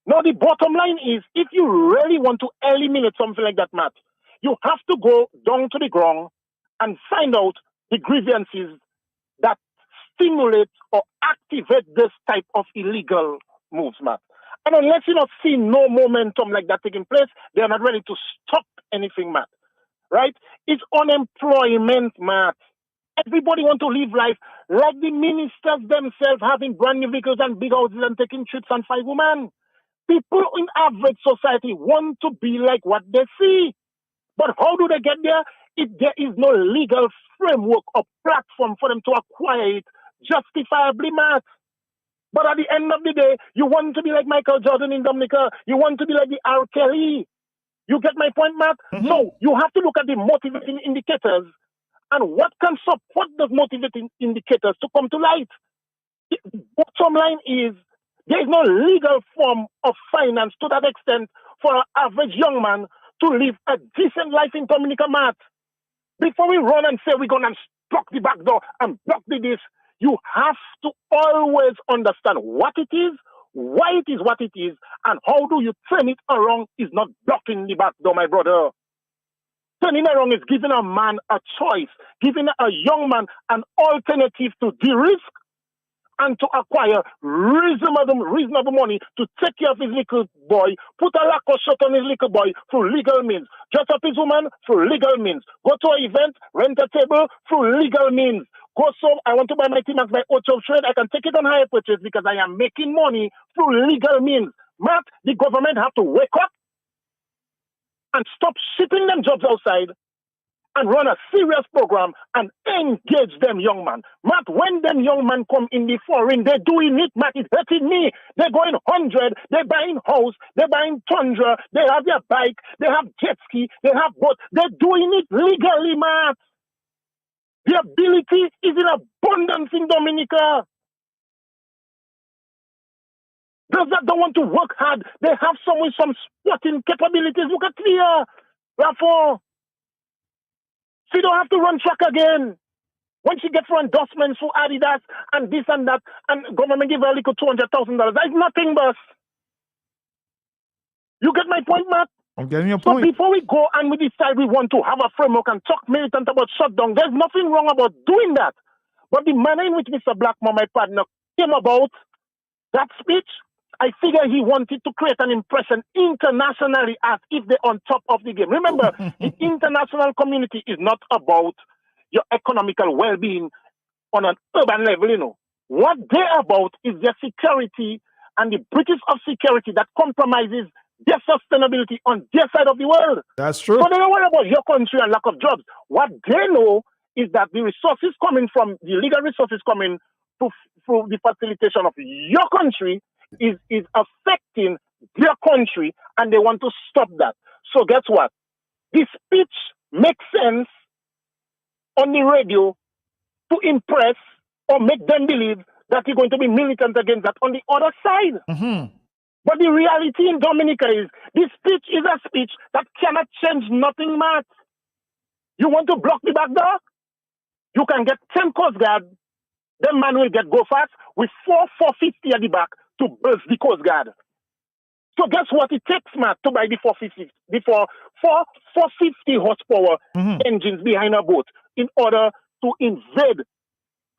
Now, the bottom line is, if you really want to eliminate something like that, Matt, you have to go down to the ground and find out the grievances that stimulate or activate this type of illegal moves, Matt. And unless you not see no momentum like that taking place, they are not ready to stop anything, Matt. Right? It's unemployment, Matt. Everybody want to live life like the ministers themselves, having brand new vehicles and big houses and taking trips and 5 women. People in average society want to be like what they see. But how do they get there? If there is no legal framework or platform for them to acquire it justifiably, Matt. But at the end of the day, you want to be like Michael Jordan in Dominica. You want to be like the R. Kelly. You get my point, Matt? Mm-hmm. So you have to look at the motivating indicators and what can support those motivating indicators to come to light. The bottom line is there is no legal form of finance to that extent for an average young man to live a decent life in Dominica, Matt. Before we run and say we're going to block the back door and block this, you have to always understand what it is, why it is what it is, and how do you turn it around is not blocking the back door, my brother. Turning around is giving a man a choice, giving a young man an alternative to de-risk and to acquire reasonable money to take care of his little boy, put a lack of shot on his little boy through legal means, dress up his woman through legal means, go to an event, rent a table through legal means, go so I want to buy my T-Max by Ocho Trade, I can take it on higher purchase because I am making money through legal means. Matt, the government have to wake up and stop shipping them jobs outside and run a serious program and engage them young man. Matt, when them young man come in the foreign, they're doing it, Matt, it's hurting me. They're going 100, they're buying house, they're buying Tundra, they have their bike, they have jet ski, they have boat. They're doing it legally, Matt. The ability is in abundance in Dominica. Those that don't want to work hard, they have some with some sporting capabilities. Look at Clear, Raffo. She don't have to run track again. When she gets for endorsements for Adidas and this and that, and government give her a little $200,000, that's nothing, boss. You get my point, Matt? I'm getting your point. So before we go and we decide we want to have a framework and talk militant about shutdown, there's nothing wrong about doing that. But the manner in which Mr. Blackmore, my partner, came about that speech I figure he wanted to create an impression internationally as if they're on top of the game. Remember, the international community is not about your economical well-being on an urban level, you know. What they're about is their security and the British of security that compromises their sustainability on their side of the world. That's true. So they don't worry about your country and lack of jobs. What they know is that the resources coming from, the legal resources coming through the facilitation of your country is affecting their country, and they want to stop that. So guess what? This speech makes sense on the radio to impress or make them believe that you're going to be militant against that on the other side. Mm-hmm. But the reality in Dominica is this speech is a speech that cannot change nothing, Matt. You want to block the back door? You can get 10 Coast Guard. The man will get go fast with 450 at the back to burst the Coast Guard. So guess what it takes, Matt, to buy the 450 horsepower engines behind a boat in order to invade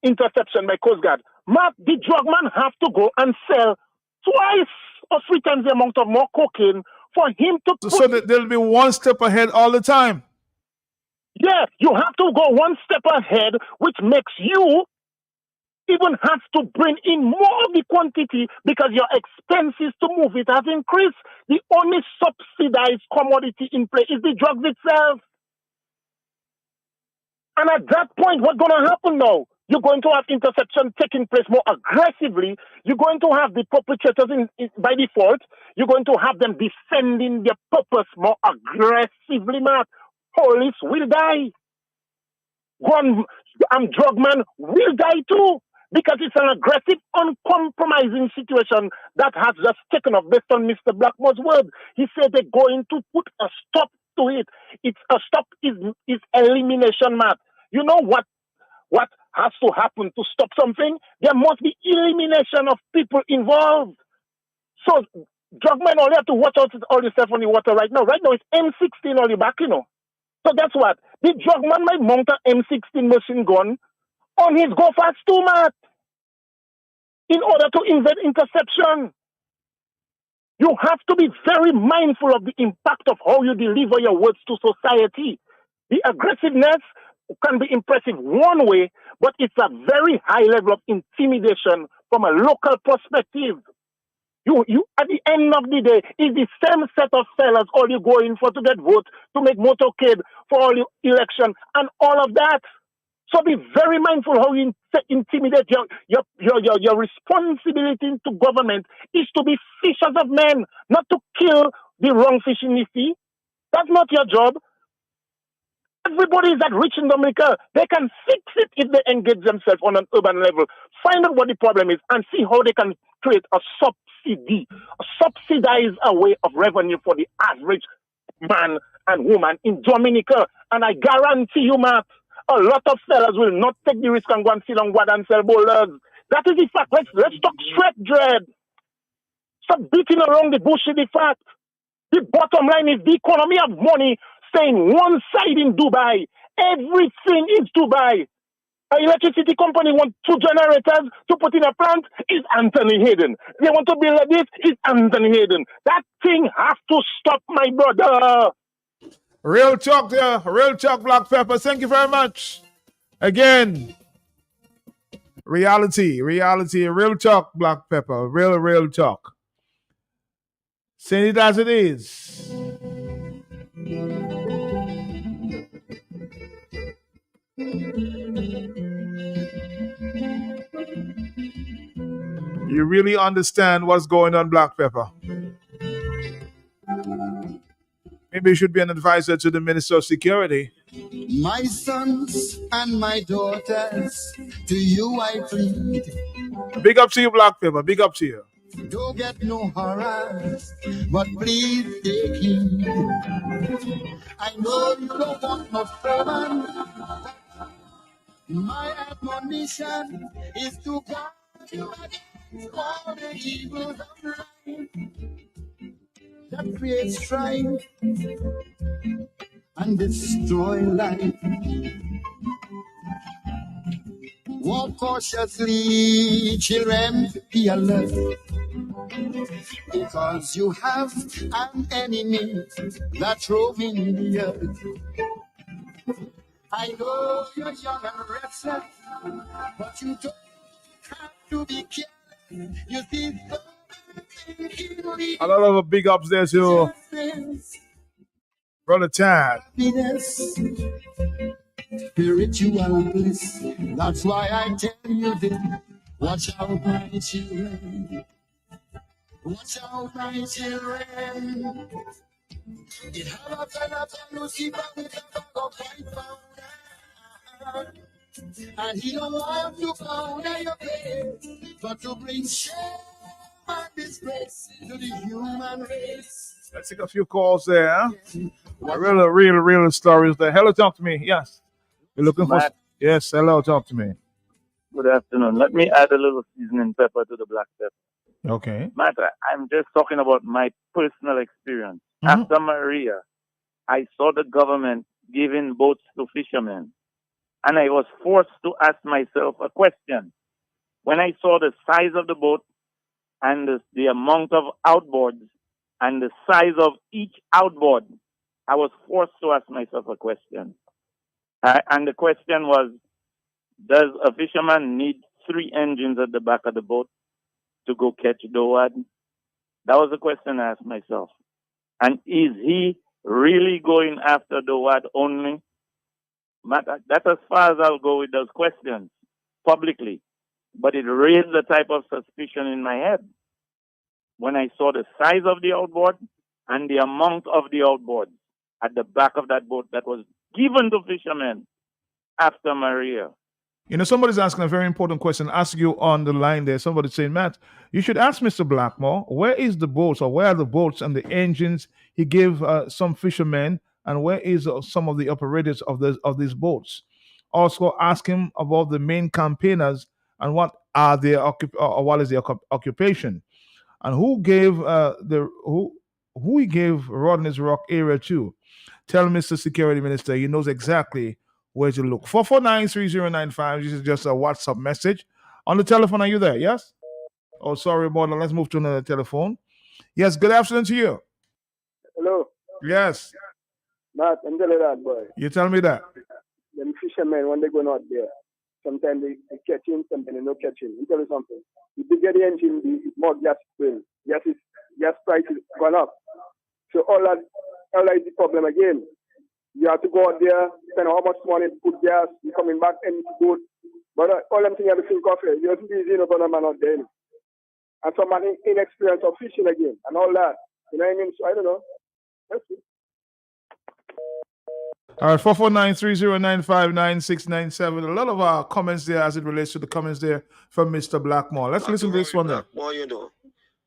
interception by Coast Guard. Matt, the drug man have to go and sell twice or 3 times the amount of more cocaine for him to put... So that they'll be one step ahead all the time. Yeah, you have to go one step ahead, which makes you even have to bring in more of the quantity because your expenses to move it has increased. The only subsidized commodity in play is the drugs itself. And at that point, what's going to happen now? You're going to have interception taking place more aggressively. You're going to have the perpetrators by default. You're going to have them defending their purpose more aggressively, Matt. Police will die. Drug man will die too. Because it's an aggressive, uncompromising situation that has just taken off based on Mr. Blackmore's word. He said they're going to put a stop to it. It's a stop is elimination, Matt. You know what has to happen to stop something? There must be elimination of people involved. So drug men only have to watch out all yourself on the water right now. Right now it's M16 on the back, you know. So that's what. The drug man might mount an M16 machine gun on his go fast too, Matt, in order to invade interception. You have to be very mindful of the impact of how you deliver your words to society. The aggressiveness can be impressive one way, but it's a very high level of intimidation from a local perspective. You at the end of the day, it's the same set of fellas all you go in for to get votes, to make motorcade for all your election and all of that. So be very mindful how you intimidate. Your responsibility to government is to be fishers of men, not to kill the wrong fish in the sea. That's not your job. Everybody is that rich in Dominica. They can fix it if they engage themselves on an urban level. Find out what the problem is and see how they can create a subsidize a way of revenue for the average man and woman in Dominica. And I guarantee you, Matt, a lot of sellers will not take the risk and go and sit on Guad and sell boulders. That is the fact. Let's talk straight, Dread. Stop beating around the bush with the fact. The bottom line is the economy of money staying one side in Dubai. Everything is Dubai. An electricity company wants 2 generators to put in a plant, is Anthony Hayden. They want to build this, is Anthony Hayden. That thing has to stop, my brother. Real talk there. Real talk, Black Pepper. Thank you very much. Again, reality. Real talk, Black Pepper. Real talk. Saying it as it is. You really understand what's going on, Black Pepper. Maybe you should be an advisor to the Minister of Security. My sons and my daughters, to you I plead. Big up to you, Black Pepper. Big up to you. Don't get no harass, but please take heed. I know you don't want no sermon. My admonition is to guard you against all the evils of life that creates strife and destroy life. Walk cautiously, children, be alert. Because you have an enemy that's roaming the earth. I know you're young and restless, but you don't have to be careless. You see, a lot of big ups there to Brother Tad. Spiritual bliss. That's why I tell you this. Watch out, my children. Watch out, my children. It happens up and Lucifer with a bag of white powder. And he don't want to powder your face, but to bring shame and disgrace to the human race. Let's take a few calls there. Real stories there. Hello, talk to me. Yes. You're looking for... Matt. Yes, hello, talk to me. Good afternoon. Let me add a little seasoning pepper to the black pepper. Okay. Matt, I'm just talking about my personal experience. After Maria, I saw the government giving boats to fishermen, and I was forced to ask myself a question. When I saw the size of the boat and the amount of outboards and the size of each outboard, I was forced to ask myself a question. And the question was, does a fisherman need 3 engines at the back of the boat to go catch Dowad? That was the question I asked myself. And is he really going after Dowad only? That's as far as I'll go with those questions publicly. But it raised the type of suspicion in my head when I saw the size of the outboard and the amount of the outboard at the back of that boat that was given to fishermen after Maria. You know, somebody's asking a very important question. Ask you on the line there. Somebody's saying, Matt, you should ask Mr. Blackmore, where is the boats or where are the boats and the engines he gave some fishermen, and where is some of the operators of these boats? Also, ask him about the main campaigners and what are their what is their occupation, and who gave who he gave Rodney's Rock area to. Tell Mr. Security Minister he knows exactly where to look. 449-3095. This is just a WhatsApp message. On the telephone, are you there? Yes? Oh, sorry about that. Let's move to another telephone. Yes, good afternoon to you. Hello. Yes. Matt, I'm telling you that, boy. You tell me that. Them fishermen, when they go out there, sometimes they catch him, sometimes they don't catch him. Let me tell you something. If you get the engine, the more gas will. Gas price is gone up. So all that is the problem again. You have to go out there, spend how much money to put gas, you're coming back and good. But all them things you have to think of it. You're busy enough on a man out there. And some man inexperienced of fishing again and all that. You know what I mean? So I don't know. Let's see. All right, 449-3095-9697. A lot of our comments there as it relates to the comments there from Mr. Blackmore. Let's listen to this one there. Blackmore, you know,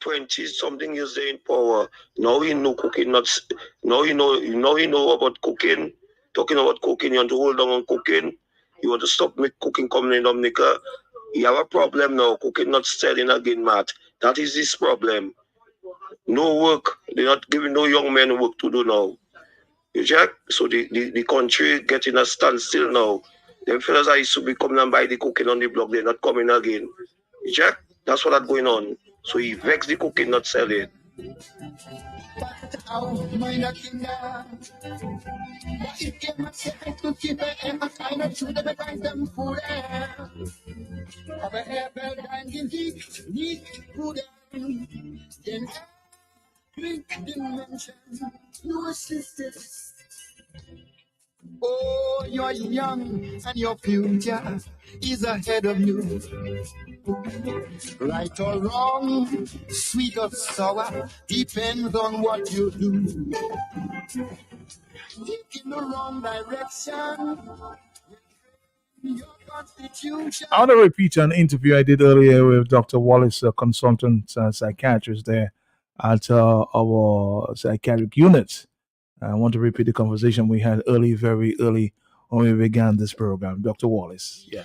20-something years in power. Now you know cooking, now you know about cooking. Talking about cooking, you want to hold on cooking. You want to stop cooking coming in Dominica. You have a problem now, cooking not selling again, Matt. That is this problem. No work. They're not giving no young men work to do now. You check? So the country getting a standstill now. Them fellas I used to be coming and buy the cooking on the block, they're not coming again. You check? That's what that's going on. So he vex the cooking, not sell it. Oh, you're young and your future is ahead of you. Right or wrong, sweet or sour, depends on what you do. Taking the wrong direction, your constitution. I want to repeat an interview I did earlier with Dr. Wallace, a consultant psychiatrist there at our psychiatric unit. I want to repeat the conversation we had very early when we began this program. Dr. Wallace, yeah.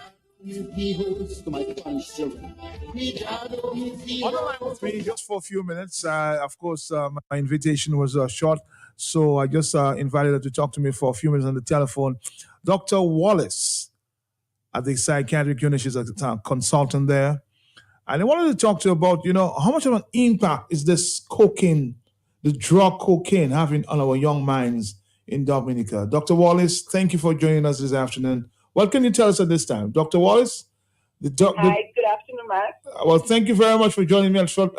Just for a few minutes. Of course, my invitation was short, so I just invited her to talk to me for a few minutes on the telephone. Dr. Wallace at the psychiatric unit, she's a consultant there. And I wanted to talk to you about, how much of an impact is this cocaine, the drug cocaine, having on our young minds in Dominica? Dr. Wallace, thank you for joining us this afternoon. What can you tell us at this time? Dr. Wallace? Hi, good afternoon, Matt. Well, thank you very much for joining me on short,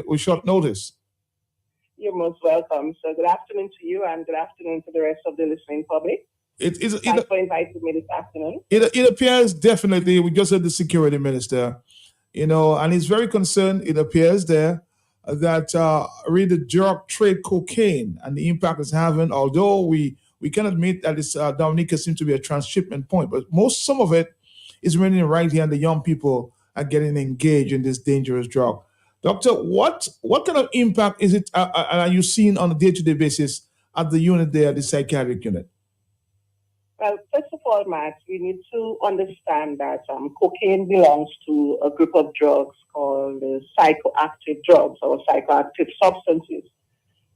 with short notice. You're most welcome. So good afternoon to you and good afternoon to the rest of the listening public. Thanks for inviting me this afternoon. It appears definitely, we just heard the security minister, and he's very concerned, it appears there, that really the drug trade cocaine and the impact it's having, although we can admit that it's Dominica seems to be a transshipment point, but some of it is running right here and the young people are getting engaged in this dangerous drug. Doctor, what kind of impact is it are you seeing on a day-to-day basis at the unit there, the psychiatric unit? Well, first of all, Matt, we need to understand that cocaine belongs to a group of drugs called psychoactive drugs or psychoactive substances.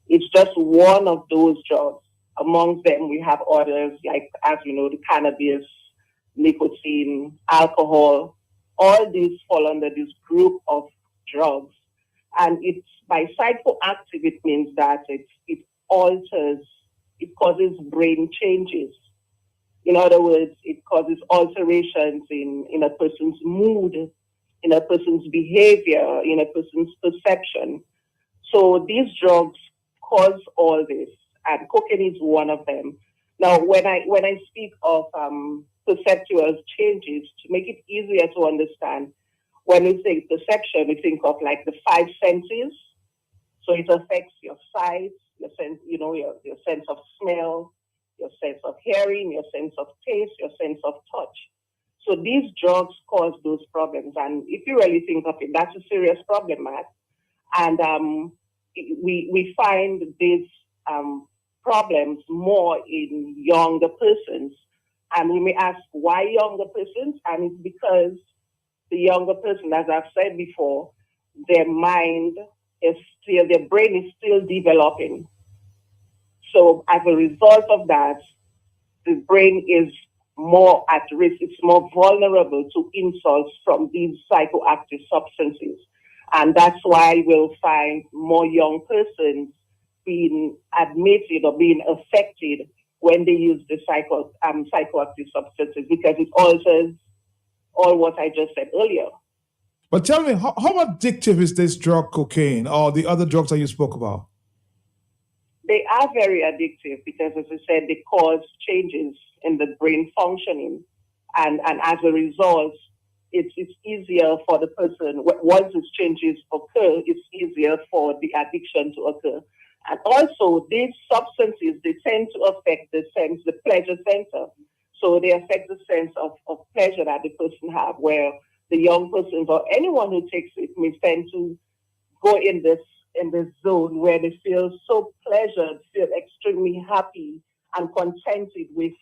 It's just one of those drugs. Among them, we have others like, as you know, the cannabis, nicotine, alcohol. All these fall under this group of drugs. And it's by psychoactive, it means that it alters, it causes brain changes. In other words, it causes alterations in a person's mood, in a person's behavior, in a person's perception. So these drugs cause all this, and cocaine is one of them. Now, when I speak of perceptual changes, to make it easier to understand, when we say perception, we think of like the five senses. So it affects your sight, your sense, your sense of smell, your sense of hearing, your sense of taste, your sense of touch. So these drugs cause those problems. And if you really think of it, that's a serious problem, Matt. And we find these problems more in younger persons. And we may ask, why younger persons? And it's because the younger person, as I've said before, their brain is still developing. So as a result of that, the brain is more at risk. It's more vulnerable to insults from these psychoactive substances. And that's why we'll find more young persons being admitted or being affected when they use the psychoactive substances, because it alters all what I just said earlier. But tell me, how addictive is this drug cocaine or the other drugs that you spoke about? They are very addictive because, as I said, they cause changes in the brain functioning. And as a result, it's easier for the person, once these changes occur, it's easier for the addiction to occur. And also, these substances, they tend to affect the pleasure center. So they affect the sense of pleasure that the person have, where the young persons or anyone who takes it may tend to go in this zone where they feel so pleasured, feel extremely happy and contented with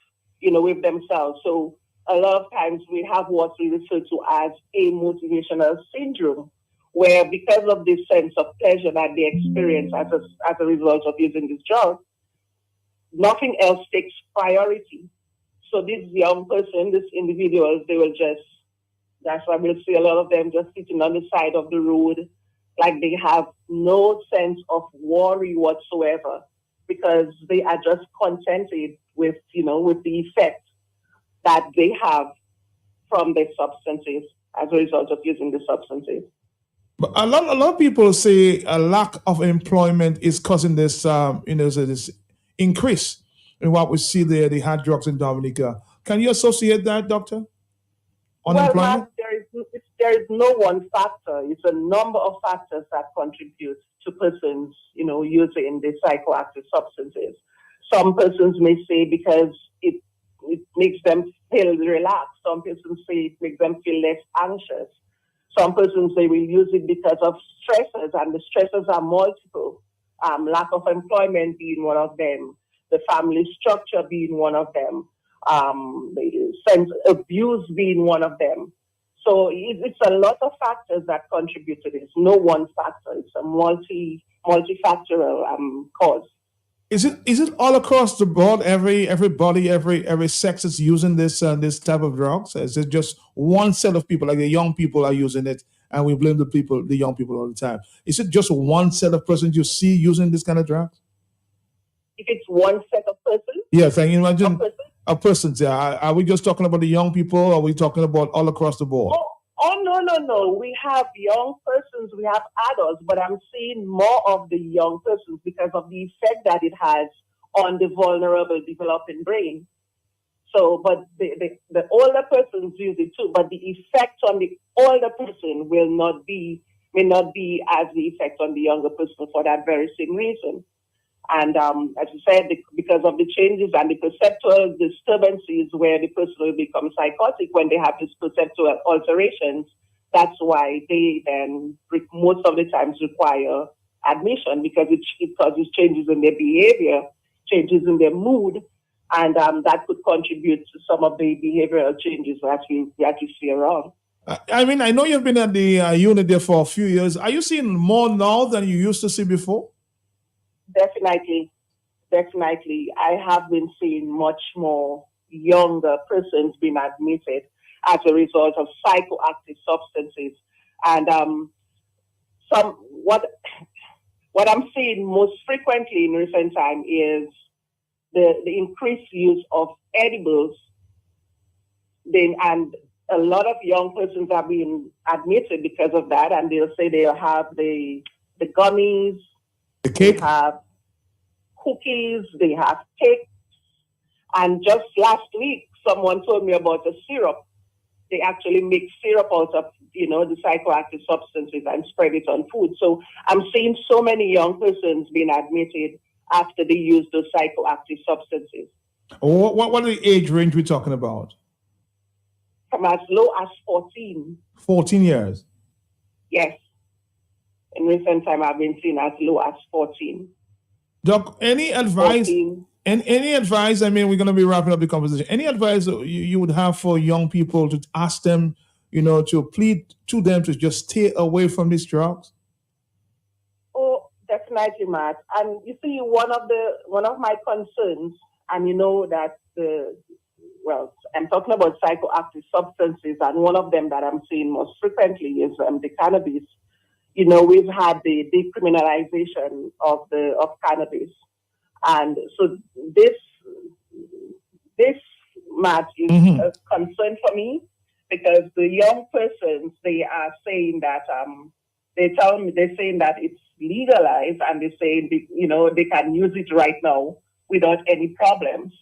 themselves. So a lot of times we have what we refer to as a motivational syndrome, where because of this sense of pleasure that they experience as a result of using this drug, nothing else takes priority. So this young person, these individuals, that's why we'll see a lot of them just sitting on the side of the road, like they have no sense of worry whatsoever, because they are just contented with the effect that they have from the substances as a result of using the substances. But a lot of people say a lack of employment is causing this, this increase in what we see there, the hard drugs in Dominica. Can you associate that, Doctor? Unemployment? Well, Matt, there is no one factor. It's a number of factors that contribute to persons, using the psychoactive substances. Some persons may say because it makes them feel relaxed. Some persons say it makes them feel less anxious. Some persons, they will use it because of stressors, and the stressors are multiple. Lack of employment being one of them, the family structure being one of them, the sense abuse being one of them. So it's a lot of factors that contribute to this. No one factor. It's a multifactorial cause. Is it all across the board? Everybody, every sex is using this type of drugs? Is it just one set of people, like the young people, are using it, and we blame the young people all the time. Is it just one set of persons you see using this kind of drugs? If it's one set of persons? Yes, and imagine a person. Are we just talking about the young people, or are we talking about all across the board? Oh, no. We have young persons, we have adults, but I'm seeing more of the young persons because of the effect that it has on the vulnerable developing brain. So, but the older persons use it too, but the effect on the older person may not be as the effect on the younger person for that very same reason. And as you said, because of the changes and the perceptual disturbances where the person will become psychotic when they have these perceptual alterations, that's why they then most of the times require admission because it causes changes in their behavior, changes in their mood, and that could contribute to some of the behavioral changes that you see around. I mean, I know you've been at the unit there for a few years. Are you seeing more now than you used to see before? Definitely. I have been seeing much more younger persons being admitted as a result of psychoactive substances. And what I'm seeing most frequently in recent time is the increased use of edibles. And a lot of young persons are being admitted because of that, and they'll say they'll have the gummies, the cake, they have cookies, they have cake. And just last week, someone told me about a syrup. They actually make syrup out of, the psychoactive substances and spread it on food. So I'm seeing so many young persons being admitted after they use those psychoactive substances. What are the age range we're talking about? From as low as 14. 14 years? Yes. In recent time, I've been seeing as low as 14. Doc, any advice? 14. And any advice? I mean, we're going to be wrapping up the conversation. Any advice you would have for young people to ask them, to plead to them to just stay away from these drugs? Oh, definitely, Matt. And you see, one of my concerns, and that I'm talking about psychoactive substances, and one of them that I'm seeing most frequently is the cannabis. We've had the decriminalization of cannabis, and so this Matt is a concern for me because the young persons, they are saying that they're saying that it's legalized, and they're saying they can use it right now without any problems.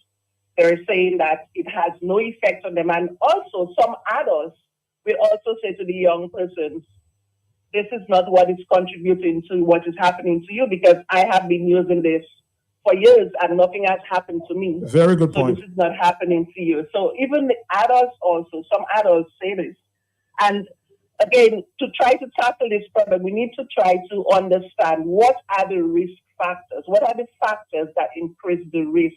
They're saying that it has no effect on them, and also some adults will also say to the young persons, this is not what is contributing to what is happening to you because I have been using this for years and nothing has happened to me. Very good point. So this is not happening to you. So even the adults also, some adults say this. And again, to try to tackle this problem, we need to try to understand what are the risk factors? What are the factors that increase the risk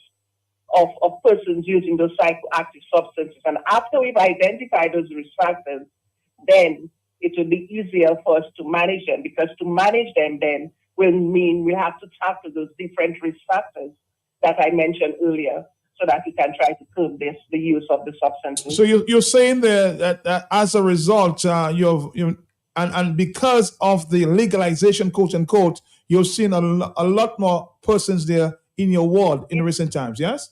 of persons using those psychoactive substances? And after we've identified those risk factors, then it will be easier for us to manage them, because to manage them then will mean we have to tackle those different risk factors that I mentioned earlier so that we can try to curb the use of the substances. So you're saying that as a result, and because of the legalization, quote unquote, you've seen a lot more persons there in your ward in recent times, yes?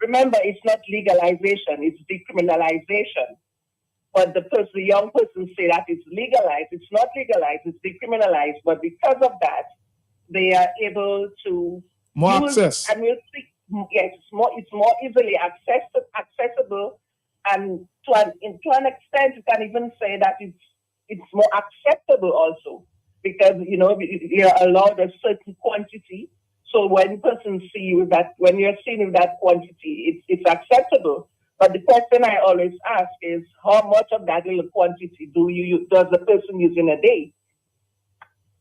Remember, it's not legalization, it's decriminalization. But the young person say that it's legalized. It's not legalized, it's decriminalized. But because of that, they are able to more access. And we'll see, yes, it's more easily accessible, and to an extent, you can even say that it's more acceptable also, because you're allowed a certain quantity. So when persons see you when you're seen in that quantity, it's acceptable. But the question I always ask is, how much of that little quantity does the person use in a day?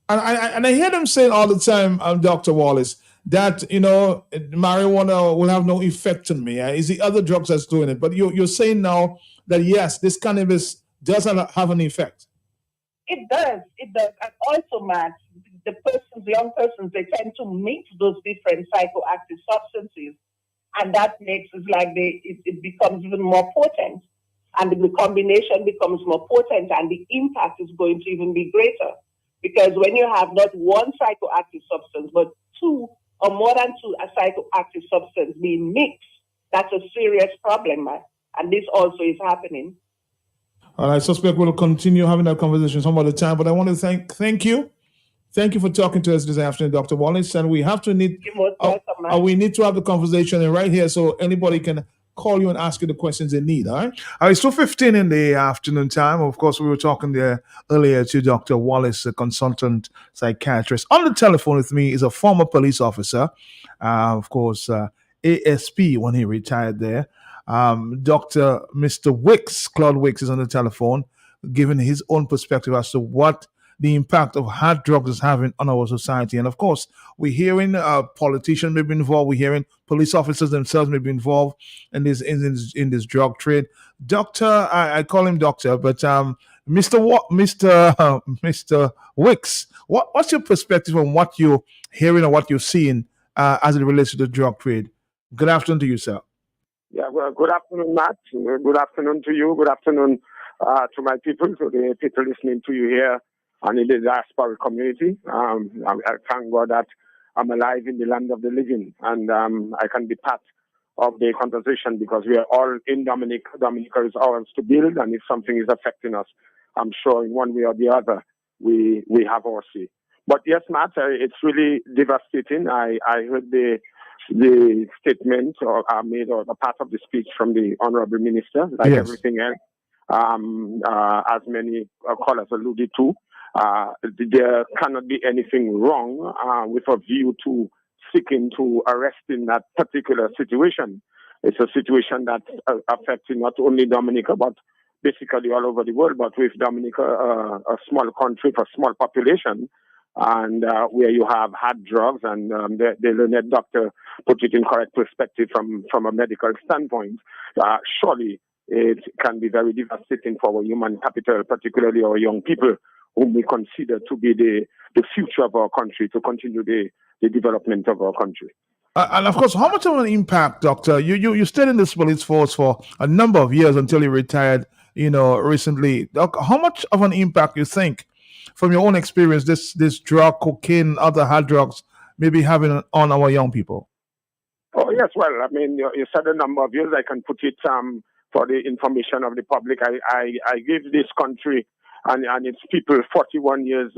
And I hear them saying all the time, Dr. Wallace, that marijuana will have no effect on me. It's the other drugs that's doing it. But you're saying now that yes, this cannabis does have an effect. It does. And also, Matt, the young persons, they tend to mix those different psychoactive substances. And that makes it like it becomes even more potent. and the combination becomes more potent, and the impact is going to even be greater. Because when you have not one psychoactive substance, but two or more than two psychoactive substances being mixed, that's a serious problem, man. And this also is happening. All right, I suspect we'll continue having that conversation some other time, but I want to thank you. Thank you for talking to us this afternoon, Dr. Wallace. And we have to we need to have the conversation right here so anybody can call you and ask you the questions they need, all right? All right, it's 2:15 in the afternoon time. Of course, we were talking there earlier to Dr. Wallace, a consultant psychiatrist. On the telephone with me is a former police officer, of course, ASP when he retired there. Mr. Wicks, Claude Wicks, is on the telephone, giving his own perspective as to what the impact of hard drugs is having on our society. And of course, we're hearing politicians may be involved. We're hearing police officers themselves may be involved in this drug trade. Doctor, I call him doctor, but Mr. Wicks, what's your perspective on what you're hearing or what you're seeing as it relates to the drug trade? Good afternoon to you, sir. Yeah, well, good afternoon, Matt. Good afternoon to you. Good afternoon to my people, to the people listening to you here and in the diaspora community. I thank God that I'm alive in the land of the living, and I can be part of the conversation because we are all in Dominica. Dominica is ours to build, and if something is affecting us, I'm sure in one way or the other, we have our say. But yes, Matt, it's really devastating. I heard the statement made or a part of the speech from the Honorable Minister, like yes. Everything else, as many callers alluded to. There cannot be anything wrong with a view to seeking to arresting that particular situation. It's a situation that's affecting not only Dominica, but basically all over the world. But with Dominica, a small country for small population, and where you have hard drugs, and the learned doctor put it in correct perspective from a medical standpoint, surely it can be very devastating for our human capital, particularly our young people, whom we consider to be the future of our country, to continue the development of our country. And of course, how much of an impact, Doctor? You stayed in this police force for a number of years until you retired, recently. How much of an impact you think, from your own experience, this drug, cocaine, other hard drugs, may be having on our young people? Oh, yes. Well, I mean, you said a number of years. I can put it for the information of the public. I gave this country and its people 41 years,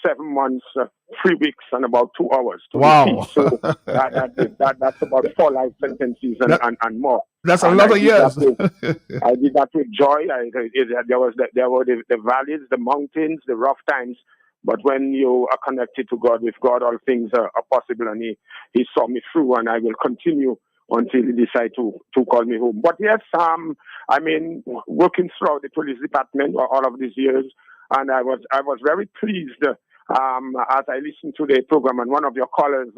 7 months, 3 weeks, and about 2 hours. Wow. So that's about 4 life sentences and more. That's a lot of years. I did that with joy. There were the valleys, the mountains, the rough times. But when you are connected to God, with God, all things are possible. And he saw me through, and I will continue until he decides to call me home. But yes, I mean, working throughout the police department all of these years, and I was very pleased as I listened to the program, and one of your callers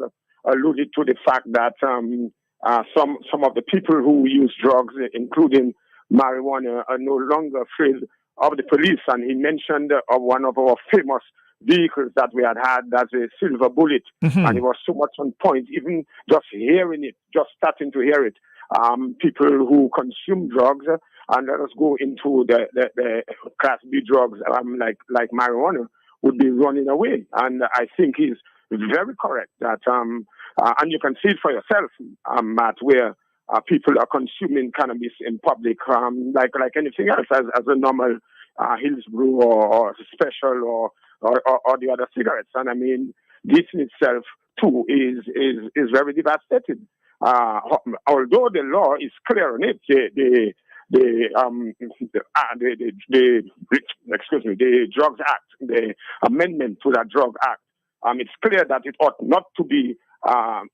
alluded to the fact that some of the people who use drugs, including marijuana, are no longer afraid of the police. And he mentioned one of our famous vehicles that we had, that's a Silver Bullet, and it was so much on point. Even just hearing it, just starting to hear it, people who consume drugs, and let us go into the Class B drugs, like marijuana, would be running away. And I think he's very correct that, and you can see it for yourself, Matt, where people are consuming cannabis in public, like anything else, as a normal Hillsbrew or Special or the other cigarettes. And I mean, this in itself too is very devastating. Although the law is clear on it, the Drugs Act, the amendment to that Drug Act, it's clear that it ought not to be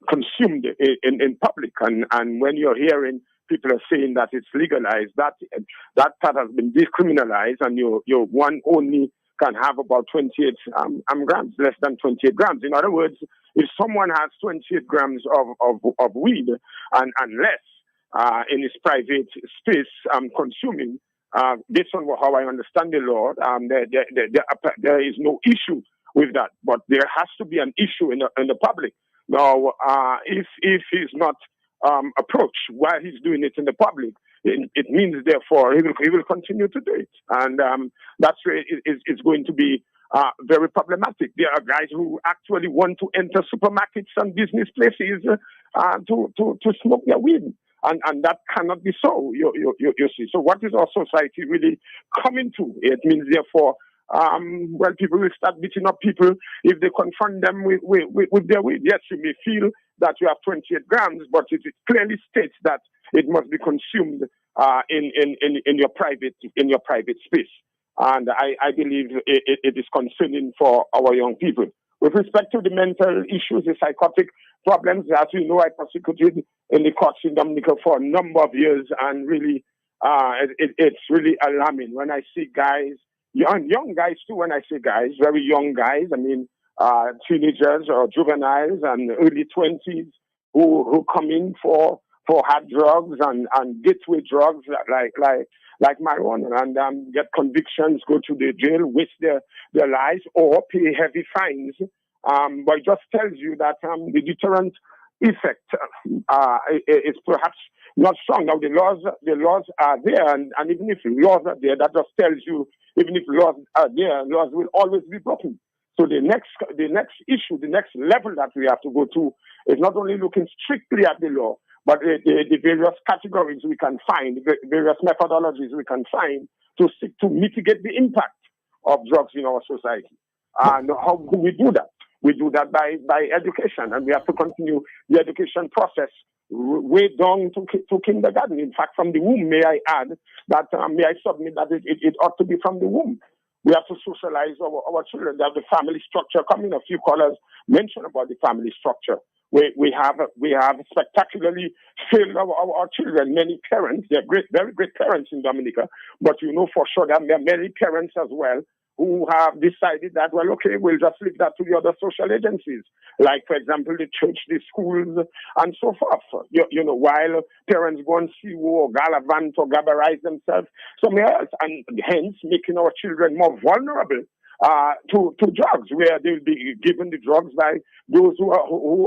consumed in public. And when you're hearing people are saying that it's legalized, that part has been decriminalized, and you one only can have about 28 grams, less than 28 grams. In other words, if someone has 28 grams of weed and less in his private space consuming, based on how I understand the law, there is no issue with that. But there has to be an issue in the public. Now, if he's not approached while he's doing it in the public, it means, therefore, he will continue to do it. And that's where it's going to be very problematic. There are guys who actually want to enter supermarkets and business places to smoke their weed. And that cannot be so, you see. So what is our society really coming to? It means, therefore, people will start beating up people if they confront them with their weed. Yes, you may feel that you have 28 grams, but it clearly states that it must be consumed in your private space. And I believe it is concerning for our young people. With respect to the mental issues, the psychotic problems, as you know, I prosecuted in the courts in Dominica for a number of years, and really, it's really alarming when I see guys, young guys too, when I say guys, very young guys, I mean, teenagers or juveniles and early 20s who come in for hard drugs and gateway drugs like marijuana, and get convictions, go to the jail, waste their lives, or pay heavy fines. But it just tells you that the deterrent effect is perhaps not strong. Now the laws are there, and even if laws are there, that just tells you even if laws are there, laws will always be broken. So the next issue, the next level that we have to go to is not only looking strictly at the law, but the various categories we can find, the various methodologies we can find to seek to mitigate the impact of drugs in our society. And how do we do that? We do that by education, and we have to continue the education process way down to kindergarten. In fact, from the womb, may I add that, may I submit that it ought to be from the womb. We have to socialize our children. They have the family structure coming. A few callers mentioned about the family structure. We have spectacularly failed our children. Many parents, they're very great parents in Dominica, but you know for sure that there are many parents as well who have decided that, well, okay, we'll just leave that to the other social agencies, like, for example, the church, the schools, and so forth. You know, while parents go and see or gallivant or gabberize themselves somewhere else, and hence making our children more vulnerable to drugs, where they'll be given the drugs by those who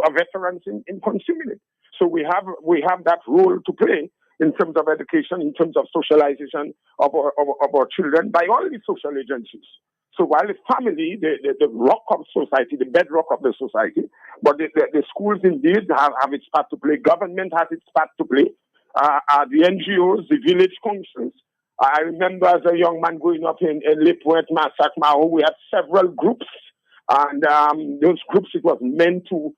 are veterans in consuming it. So we have that role to play in terms of education, in terms of socialization of our children by all the social agencies. So while the family, the rock of society, the bedrock of the society, but the schools indeed have its part to play. Government has its part to play. The NGOs, the village councils. I remember as a young man growing up in Le Pointe, Massac, we had several groups, and those groups, it was meant to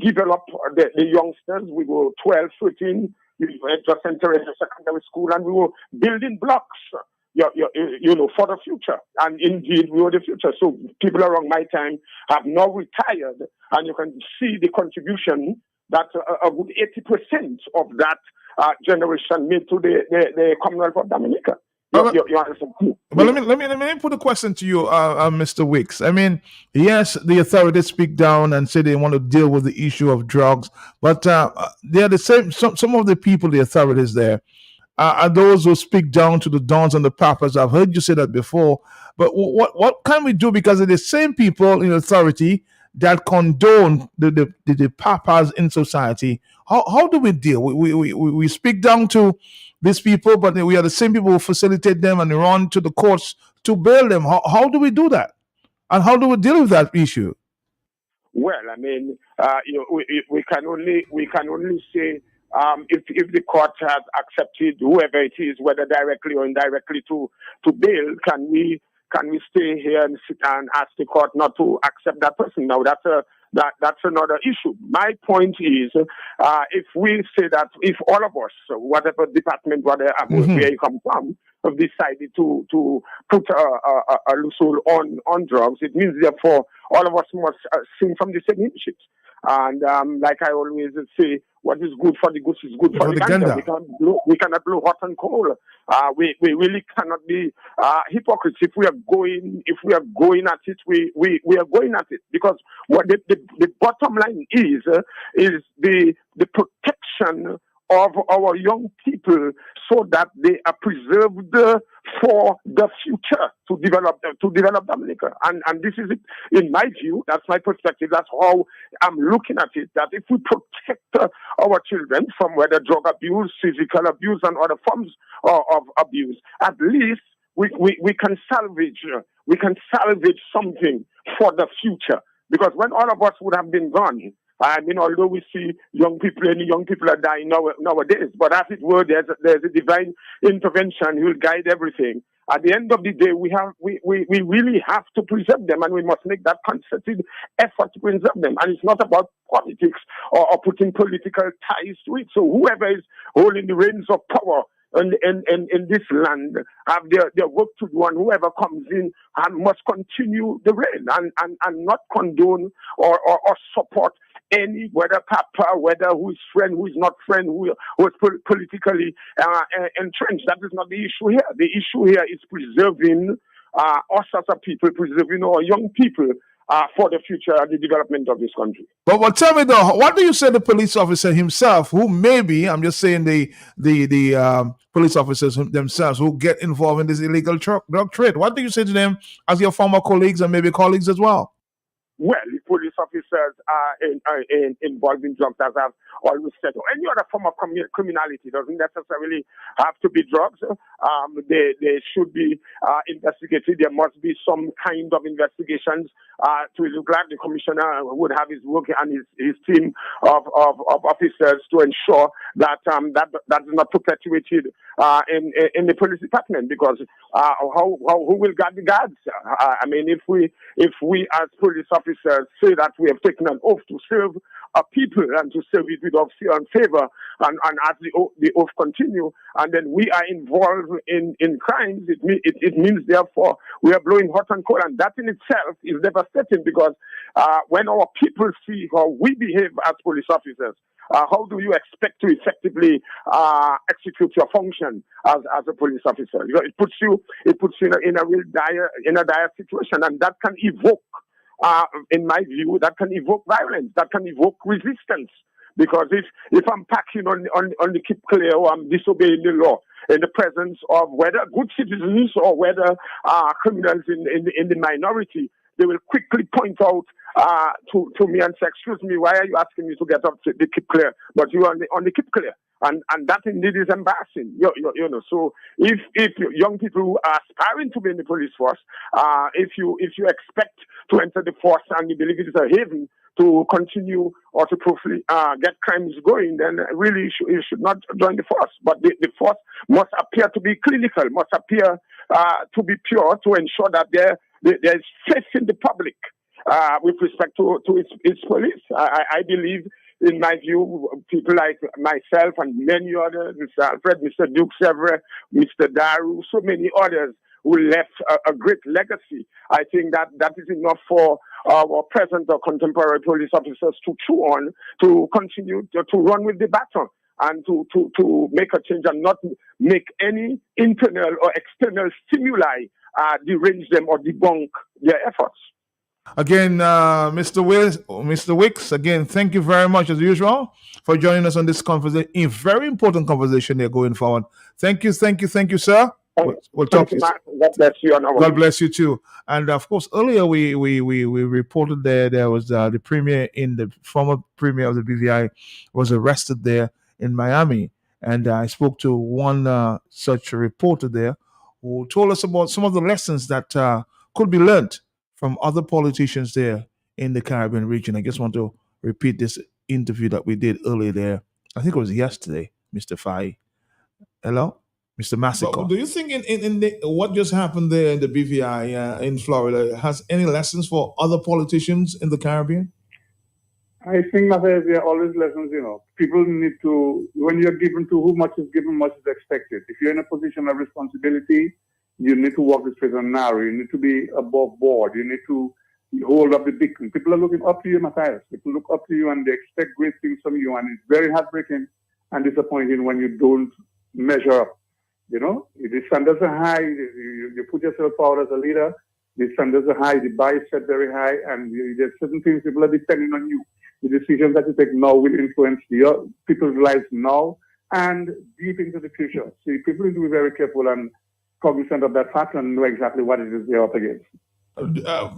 develop the youngsters. We were 12, 13, we were just entering the secondary school, and we were building blocks, you know, for the future. And indeed, we were the future. So people around my time have now retired, and you can see the contribution that a good 80% of that generation made to the Commonwealth of Dominica. But let me put a question to you, Mr. Wicks. I mean, yes, the authorities speak down and say they want to deal with the issue of drugs, but they are the same. Some of the people, the authorities there, are those who speak down to the dons and the papas. I've heard you say that before. But what can we do? Because of the same people in authority that condone the papas in society. How do we deal? We speak down to these people, but we are the same people who facilitate them and run to the courts to bail them. How do we do that? And how do we deal with that issue? Well, I mean, we can only say if the court has accepted whoever it is, whether directly or indirectly, to bail, can we stay here and sit and ask the court not to accept that person? Now, that's another issue. My point is, if we say that if all of us, whatever department, where you come from, have decided to put a loophole on drugs, it means therefore all of us must sing from the same hymn sheet. And like I always say, what is good for the goose is good for the gander. We cannot blow hot and cold. We really cannot be hypocrites. If we are going at it, we are going at it, because what the bottom line is the protection of our young people, so that they are preserved for the future to develop Dominica. And this is it. In my view, that's my perspective. That's how I'm looking at it. That if we protect our children from whether drug abuse, physical abuse, and other forms of abuse, at least we can salvage something for the future. Because when all of us would have been gone, I mean, although we see young people are dying nowadays, but as it were, there's a divine intervention who will guide everything. At the end of the day, we really have to preserve them, and we must make that concerted effort to preserve them. And it's not about politics or putting political ties to it. So whoever is holding the reins of power in this land have their work to do, and whoever comes in and must continue the reign and not condone or support any, whether papa, whether who is friend, who is not friend, who is politically entrenched. That is not the issue here. The issue here is preserving us as a people, preserving our young people for the future and the development of this country. But tell me though, what do you say the police officer himself, who maybe, I'm just saying the police officers themselves who get involved in this illegal drug trade, what do you say to them as your former colleagues and maybe colleagues as well? Well, if police officers are involved in drugs, as I've always said, or any other form of criminality, doesn't necessarily have to be drugs. They should be investigated. There must be some kind of investigations to look like the commissioner would have his work and his team of officers to ensure that that is not perpetuated in the police department. Because who will guard the guards? I mean, if we as police officers say that we have taken an oath to serve a people and to serve it without fear and favor, and as the oath continue, and then we are involved in crimes, it means therefore we are blowing hot and cold, and that in itself is devastating. Because when our people see how we behave as police officers, how do you expect to effectively execute your function as a police officer? You know, it puts you in a real dire situation, and that can evoke, in my view, that can evoke violence, that can evoke resistance. Because if I'm packing on the keep clear, or I'm disobeying the law in the presence of whether good citizens or whether criminals in the minority, they will quickly point out to me and say, "Excuse me, why are you asking me to get up to the keep clear? But you are on the keep clear." And that indeed is embarrassing. You know. So if young people who are aspiring to be in the police force, if you expect to enter the force and you believe it is a haven to continue or to get crimes going, then really you should not join the force. But the force must appear to be clinical, must appear to be pure, to ensure that there is faith in the public with respect to its police. I believe, in my view, people like myself and many others, Mr. Alfred, Mr. Duke Sevre, Mr. Daru, so many others who left a great legacy. I think that is enough for our present or contemporary police officers to chew on, to continue to run with the baton, and to make a change and not make any internal or external stimuli derange them or debunk their efforts. Again, Mr. Wicks, again, thank you very much as usual for joining us on this conversation, a very important conversation here going forward. Thank you, sir. We'll talk to you. God bless you. God bless you too. And of course, earlier we reported there was the former premier of the BVI was arrested there in Miami, and I spoke to one such reporter there who told us about some of the lessons that could be learned from other politicians there in the Caribbean region. I just want to repeat this interview that we did earlier there. I think it was yesterday, Mr. Fai. Hello? Mr. Massacre. But do you think in what just happened there in the BVI in Florida has any lessons for other politicians in the Caribbean? I think that there are always lessons, People need to, when you're given to who much is given, much is expected. If you're in a position of responsibility, you need to walk the straight and narrow. You need to be above board. You need to hold up the beacon. People are looking up to you, Matthias. People look up to you and they expect great things from you. And it's very heartbreaking and disappointing when you don't measure up. The standards are high. You put yourself forward as a leader. The standards are high. The bar is set very high. And there's certain things people are depending on you. The decisions that you take now will influence people's lives now and deep into the future. So people need to be very careful and cognizant of that fact and know exactly what it is they're up against.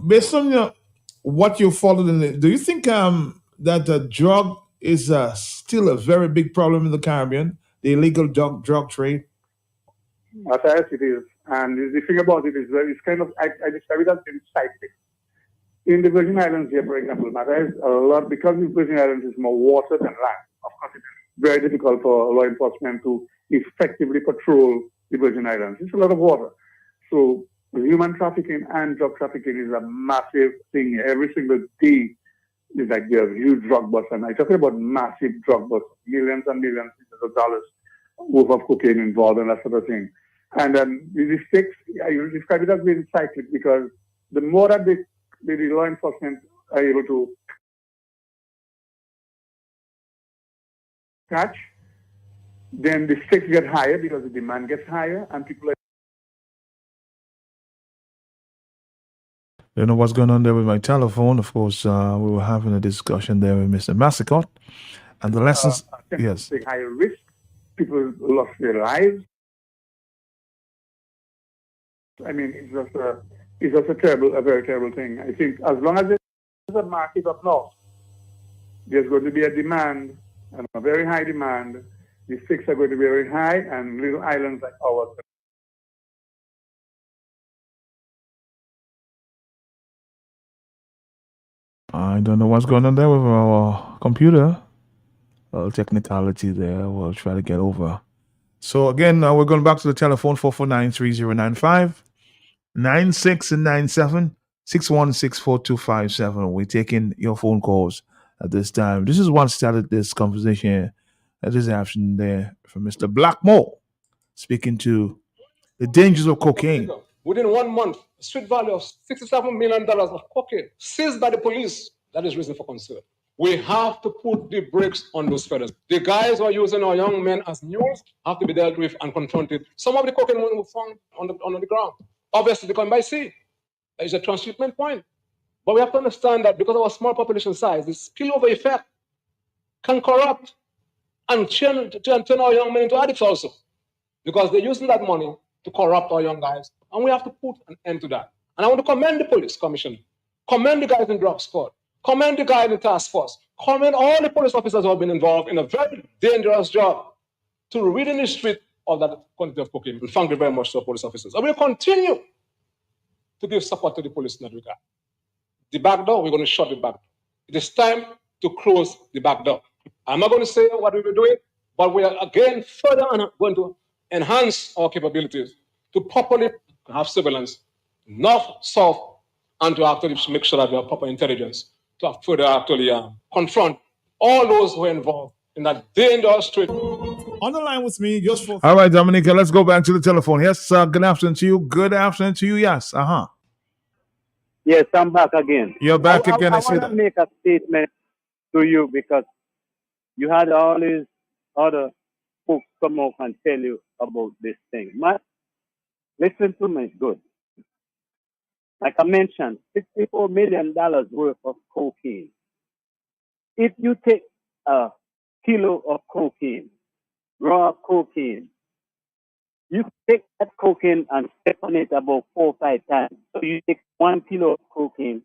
Based on what you followed in it, do you think that the drug is still a very big problem in the Caribbean, the illegal drug trade? Yes, it is. And the thing about it is that it's kind of, I describe it as being cyclic. In the Virgin Islands here, for example, matters a lot because the Virgin Islands is more water than land. Of course, it's very difficult for law enforcement to effectively patrol the Virgin Islands. It's a lot of water. So human trafficking and drug trafficking is a massive thing. Every single day is like there's huge drug busts. And I'm talking about massive drug busts, millions and millions of dollars worth of cocaine involved and that sort of thing. And the stakes, I describe it as being cyclic because the more that the law enforcement are able to catch, then the stakes get higher because the demand gets higher and people are... You know what's going on there with my telephone. Of course, we were having a discussion there with Mr. Massicott. And the lessons... yes. Higher risk. People lost their lives. I mean, it's just a very terrible thing. I think as long as there's a market up north, there's going to be a demand, and a very high demand. The stakes are going to be very high, and little islands like ours. I don't know what's going on there with our computer. A technicality there. We'll try to get over. So again, we're going back to the telephone 449-3095. 96 and 97 6164257. We're taking your phone calls at this time. This is what started this conversation this afternoon there from Mr. Blackmore speaking to the dangers of cocaine. Within 1 month, a street value of $67 million of cocaine seized by the police. That is reason for concern. We have to put the brakes on those fellas. The guys who are using our young men as mules have to be dealt with and confronted. Some of the cocaine were found on the ground. Obviously, they come by sea. There is a transshipment point. But we have to understand that because of our small population size, the spillover effect can corrupt and turn our young men into addicts also. Because they're using that money to corrupt our young guys. And we have to put an end to that. And I want to commend the police commission, commend the guys in drug squad, commend the guy in the task force, commend all the police officers who have been involved in a very dangerous job to rid in the street of that quantity of cocaine. And thank you very much to our police officers. And we'll continue to give support to the police in that regard. The back door, we're going to shut the back door. It is time to close the back door. I'm not going to say what we will do it, but we are again further going to enhance our capabilities to properly have surveillance, north, south, and to actually make sure that we have proper intelligence to further actually confront all those who are involved in that dangerous trade. On the line with me, just for... All right, Dominica, let's go back to the telephone. Yes, good afternoon to you. Good afternoon to you, yes. Yes, I'm back again. You're back again. I want to make a statement to you because you had all these other folks come up and tell you about this thing. Matt, listen to me good. Like I mentioned, $64 million worth of cocaine. If you take a kilo of cocaine, raw cocaine, you take that cocaine and step on it about 4 or 5 times. So you take 1 kilo of cocaine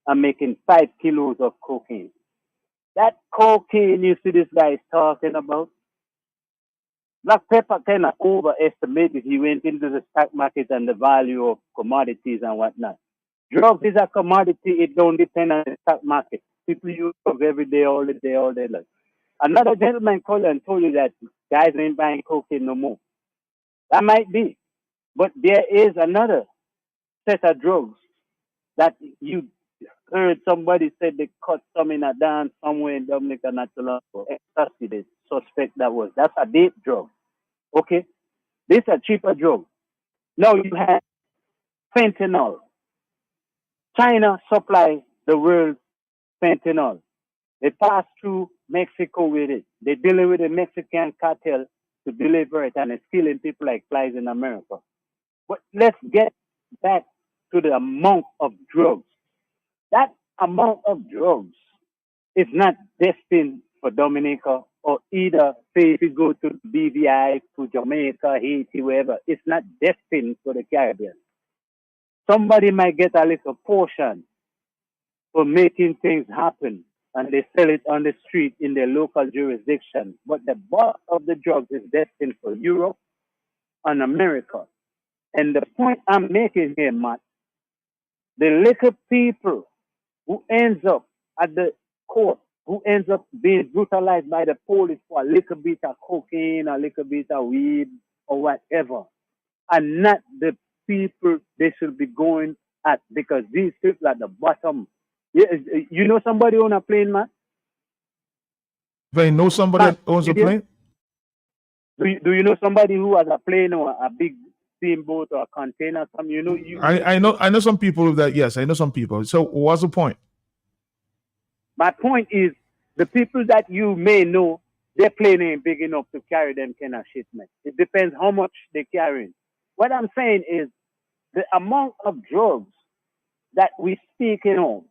and making 5 kilos of cocaine. That cocaine you see this guy is talking about, Black Pepper kind of overestimated. He went into the stock market and the value of commodities and whatnot. Drugs is a commodity. It don't depend on the stock market. People use drugs every day, all day long. Another gentleman called and told you that guys ain't buying cocaine no more. That might be. But there is another set of drugs that you heard somebody said they caught some in a dance somewhere in Dominica not too long ago. Ecstasy, they suspect that's a date drug. Okay? This is a cheaper drug. Now you have fentanyl. China supplies the world fentanyl. They pass through Mexico with it. They're dealing with the Mexican cartel to deliver it, and it's killing people like flies in America. But let's get back to the amount of drugs. That amount of drugs is not destined for Dominica or either say if you go to BVI, to Jamaica, Haiti, wherever, it's not destined for the Caribbean. Somebody might get a little portion for making things happen, and they sell it on the street in their local jurisdiction. But the bulk of the drugs is destined for Europe and America. And the point I'm making here, Matt, the little people who ends up at the court, who ends up being brutalized by the police for a little bit of cocaine, a little bit of weed, or whatever, are not the people they should be going at, because these people at the bottom. You know somebody on a plane, man? If I know somebody that owns a plane? Do you know somebody who has a plane or a big steamboat or a container? I know some people that, yes, I know some people. So what's the point? My point is, the people that you may know, their plane ain't big enough to carry them kind of shipment. It depends how much they're carrying. What I'm saying is, the amount of drugs that we speaking on,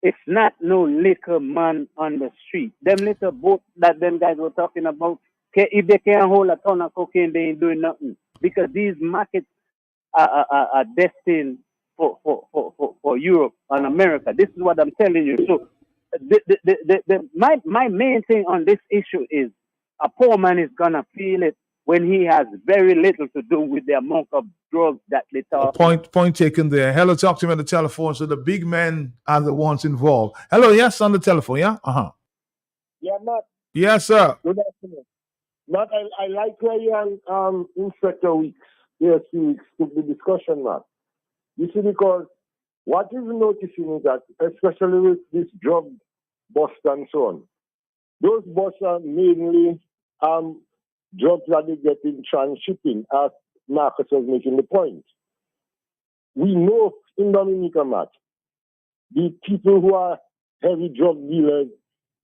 it's not no liquor man on the street. Them little boat that them guys were talking about, if they can't hold a ton of cocaine, they ain't doing nothing. Because these markets are destined for Europe and America. This is what I'm telling you. So my main thing on this issue is, a poor man is gonna feel it when he has very little to do with the amount of drugs that they talk. Point taken there. Hello, talk to me on the telephone. So the big men are the ones involved. Hello, yes, on the telephone, yeah? Uh-huh. Yeah, Matt. Yes, sir. Good afternoon. Matt, I like where you and Inspector Weeks, ASC, took the discussion, Matt. You see, because what is noticing is that, especially with this drug bust and so on, those busts are mainly drugs that they get in transshipping, as Marcus was making the point. We know in Dominica, Matt, the people who are heavy drug dealers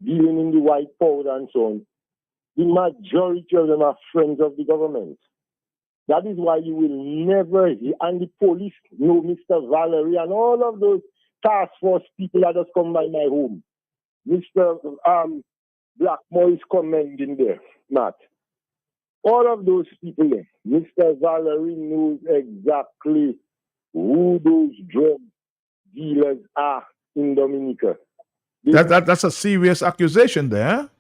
dealing in the white powder and so on, the majority of them are friends of the government. That is why you will never hear, and the police know Mr. Valerie and all of those task force people that just come by my home. Mr. Blackmore is commending there, Matt. All of those people there, Mr. Valerie knows exactly who those drug dealers are in Dominica. That's a serious accusation there.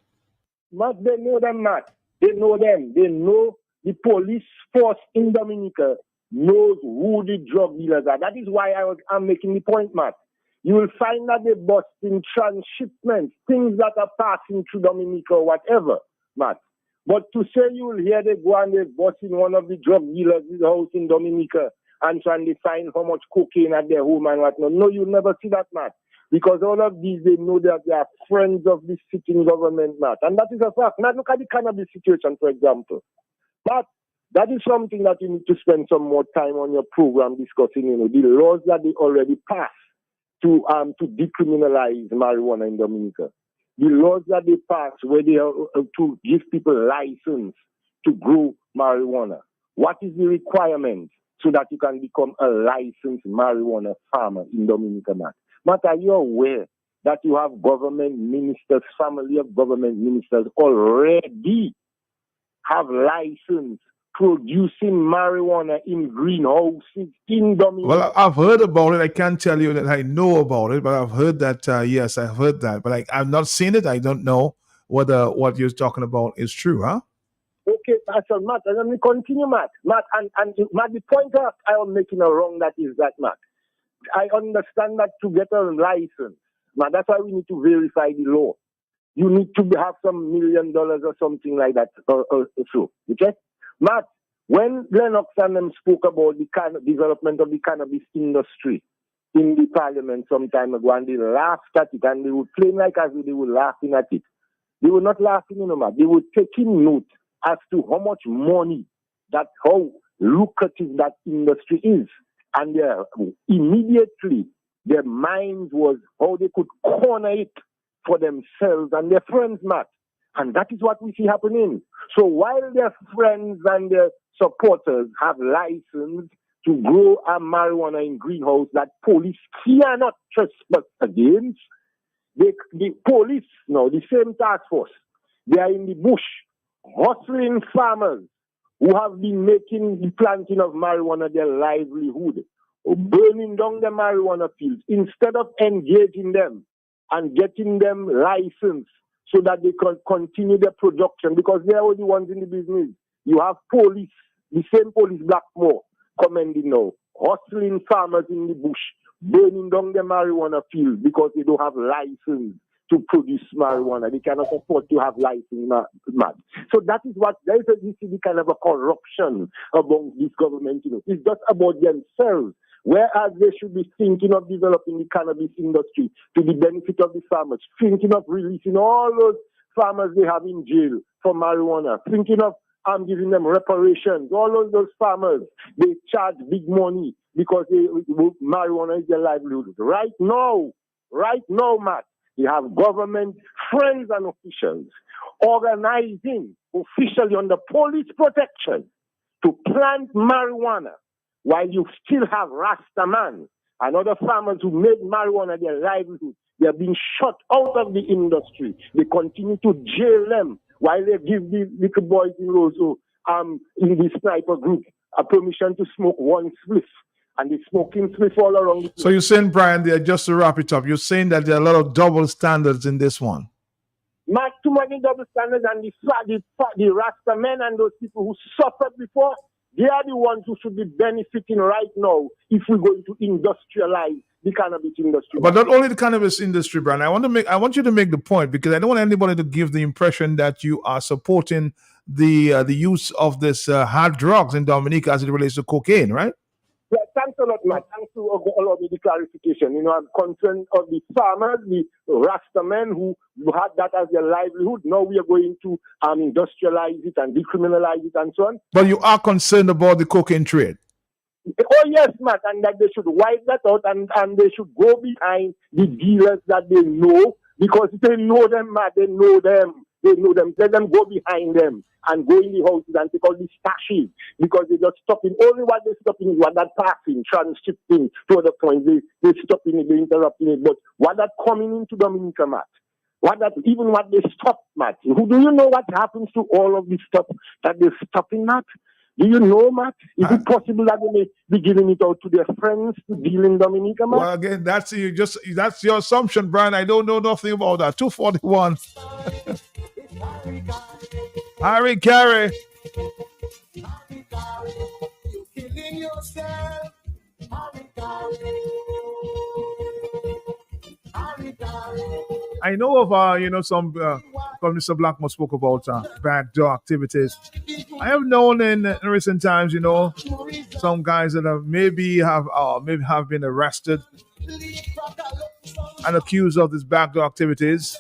Matt, they know them, Matt. They know them. They know the police force in Dominica knows who the drug dealers are. That is why I'm making the point, Matt. You will find that they bust in transshipments, things that are passing through Dominica or whatever, Matt. But to say you will hear they go and they bust in one of the drug dealers' house in Dominica and try and find how much cocaine at their home and whatnot. No, you'll never see that, Matt. Because all of these, they know that they are friends of the sitting government, Matt. And that is a fact. Now look at the cannabis situation, for example. But that is something that you need to spend some more time on your program discussing, the laws that they already passed to decriminalize marijuana in Dominica. The laws that they passed where they are to give people license to grow marijuana. What is the requirement so that you can become a licensed marijuana farmer in Dominica, Matt? Matt, are you aware that you have government ministers, family of government ministers already have license producing marijuana in greenhouses in Dominica? Well, I've heard about it. I can't tell you that I know about it, but I've heard that, yes, I've heard that. But I've not seen it. I don't know whether what you're talking about is true, huh? Okay, Pastor Matt, and let me continue, Matt. Matt, and Matt, the point I am making wrong that is that, Matt. I understand that to get a license, Matt, that's why we need to verify the law. You need to have some $1 million or something like that. So, okay? Matt, when Lennox and them spoke about the kind of development of the cannabis industry in the parliament some time ago, and they laughed at it, and they would claim like as if they were laughing at it. They were not laughing, Matt. They were taking note as to how much money, how lucrative that industry is. And immediately their minds was how they could corner it for themselves and their friends, Matt. And that is what we see happening. So while their friends and their supporters have license to grow a marijuana in greenhouse that police cannot trespass against, the police, the same task force, They are in the bush, hustling farmers who have been making the planting of marijuana their livelihood, burning down the marijuana fields instead of engaging them and getting them licensed so that they can continue their production, because they are the ones in the business. You have police, the same police Blackmore, commending now, hustling farmers in the bush, burning down the marijuana fields because they don't have license to produce marijuana. They cannot afford to have license, man. So that is what, there is the kind of a corruption among this government. It's just about themselves. Whereas they should be thinking of developing the cannabis industry to the benefit of the farmers, thinking of releasing all those farmers they have in jail for marijuana, thinking of giving them reparations. All of those farmers, they charge big money because marijuana is their livelihood. Right now, Matt, you have government friends and officials organizing officially under police protection to plant marijuana, while you still have Rastaman and other farmers who make marijuana their livelihood. They are being shut out of the industry. They continue to jail them while they give the little boys in Roseau, in the sniper group, a permission to smoke one spliff. And they're smoking spliff all around the place. So you're saying, Brian, just to wrap it up, you're saying that there are a lot of double standards in this one. Not too many double standards, and the Rasta men and those people who suffered before, they are the ones who should be benefiting right now if we're going to industrialize the cannabis industry. But not only the cannabis industry, Brian. I want you to make the point, because I don't want anybody to give the impression that you are supporting the use of this hard drugs in Dominica as it relates to cocaine, right? Yeah, thanks a lot, Matt. Thanks to allow me the clarification. I'm concerned of the farmers, the Rasta men who had that as their livelihood. Now we are going to industrialize it and decriminalize it and so on. But you are concerned about the cocaine trade? Oh, yes, Matt, and that they should wipe that out and they should go behind the dealers that they know, because they know them, Matt. They know them. Let them go behind them and go in the houses and take all these stashes, because they're not stopping. Only what they're stopping is what that passing, transshifting to other points. They're stopping it, they're interrupting it. But what that coming into Dominica, Matt, what they stop, Matt, do you know what happens to all of this stuff that they're stopping, Matt? Do you know, Matt? Is it possible that they may be giving it out to their friends to deal in Dominica, Matt? Well, again, that's your assumption, Brian. I don't know nothing about that. 241. Harry Carey. You're killing yourself. I know of some Mr. Blackmore spoke about backdoor activities. I have known in recent times, some guys that maybe have been arrested and accused of these backdoor activities.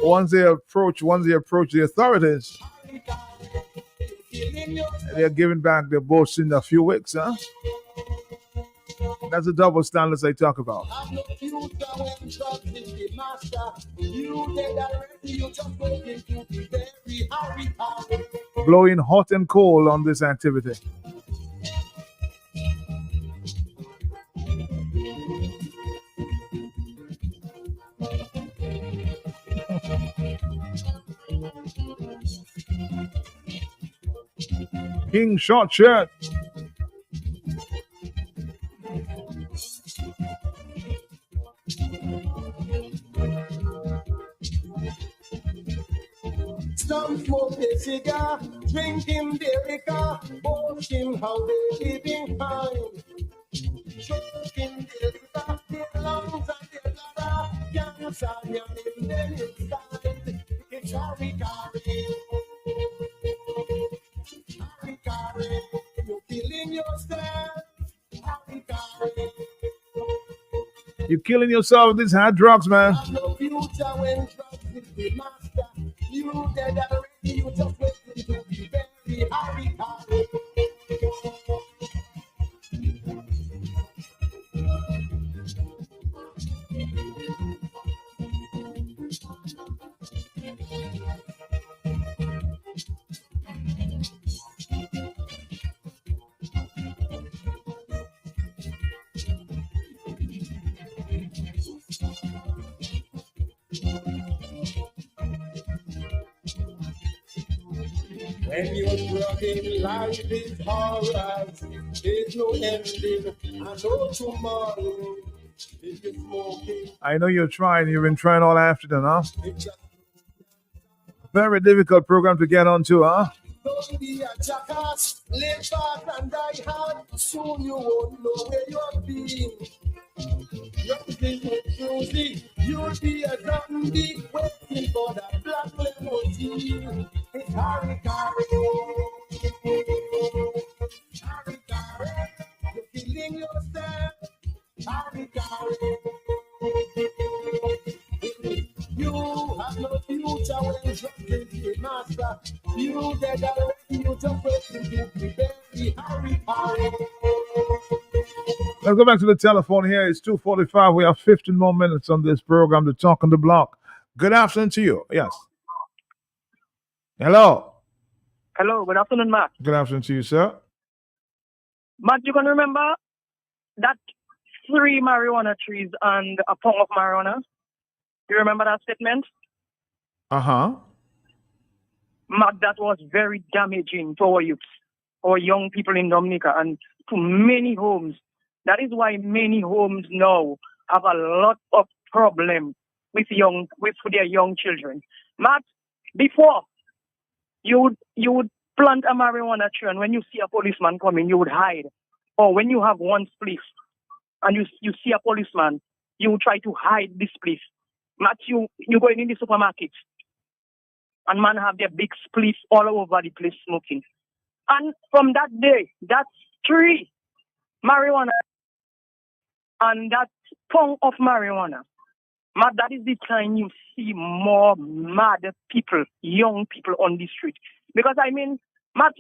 Once they approach the authorities, they're giving back their boats in a few weeks, huh? That's the double standards I talk about. Blowing hot and cold on this activity. King Short Shirt. Some smoke a cigar, drinking Derica, boasting how they living fine. Choking their liver, their lungs and their bladder, cancer in them inside. It's Harry Carey. Harry Carey, you're killing yourself. Harry Carey. You're killing yourself with these hard drugs, man. No future when drugs is the master. You dead already, you just waiting to be very Harry Carey. When you're drugging, life is alright. There's no ending, and no tomorrow. If you're smoking, I know you're trying. You've been trying all afternoon, huh? Very difficult program to get onto, huh? don't be a jackass. Live fast and die hard. Soon you won't know where you're being. You'll be a zombie waiting for that black limousine. It's Harry Carey. Harry Carey. You're killing yourself. Harry Carey. You have no future when dropping the master. You dead already, you just waiting to be baby. Harry Carey. Let's go back to the telephone here. It's 2:45. We have 15 more minutes on this program to talk on the block. Good afternoon to you. Yes. Hello. Hello, good afternoon, Matt. Good afternoon to you, sir. Matt, you can remember that 3 marijuana trees and a pound of marijuana? You remember that statement? Uh-huh. Matt, that was very damaging to our youth, our young people in Dominica, and to many homes. That is why many homes now have a lot of problem with their young children. Matt, before you would plant a marijuana tree, and when you see a policeman coming, you would hide. Or when you have one spliff and you see a policeman, you would try to hide this spliff. Matt, you going in the supermarket and man have their big spliff all over the place smoking. And from that day, that tree, marijuana, and that pound of marijuana, Matt, that is the time you see more mad people, young people on the street. Because I mean, Matt,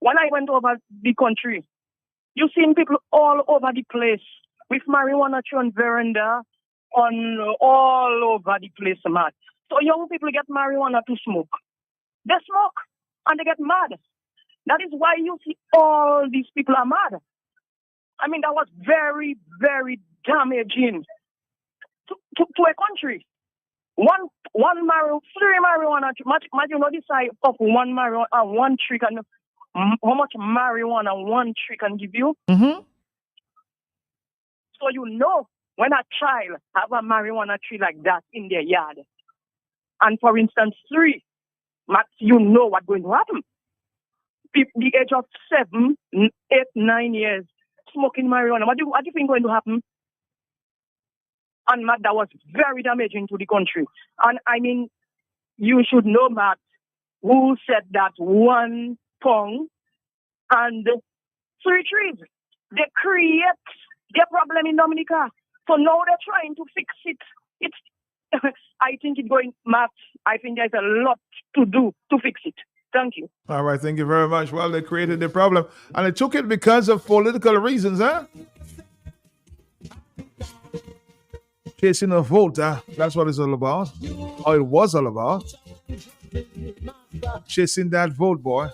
when I went over the country, you seen people all over the place with marijuana tree on veranda, on all over the place, Matt. So young people get marijuana to smoke. They smoke and they get mad. That is why you see all these people are mad. I mean, that was very, very damaging to a country. 3 marijuana, imagine the size of one marijuana, one tree can, how much marijuana one tree can give you. Mm-hmm. So you know when a child have a marijuana tree like that in their yard, and for instance 3, Matt, you know what's going to happen. The age of 7, 8, 9 years smoking marijuana. What do you think is going to happen? And Matt, that was very damaging to the country. And I mean, you should know, Matt, who said that 1 pound and 3 trees, they create their problem in Dominica. So now they're trying to fix it. It's, I think it's going, Matt, I think there's a lot to do to fix it. Thank you. All right, thank you very much. Well, they created the problem, and they took it because of political reasons, huh? Chasing a vote, that's what it's all about. Or it was all about. Chasing that vote, boy.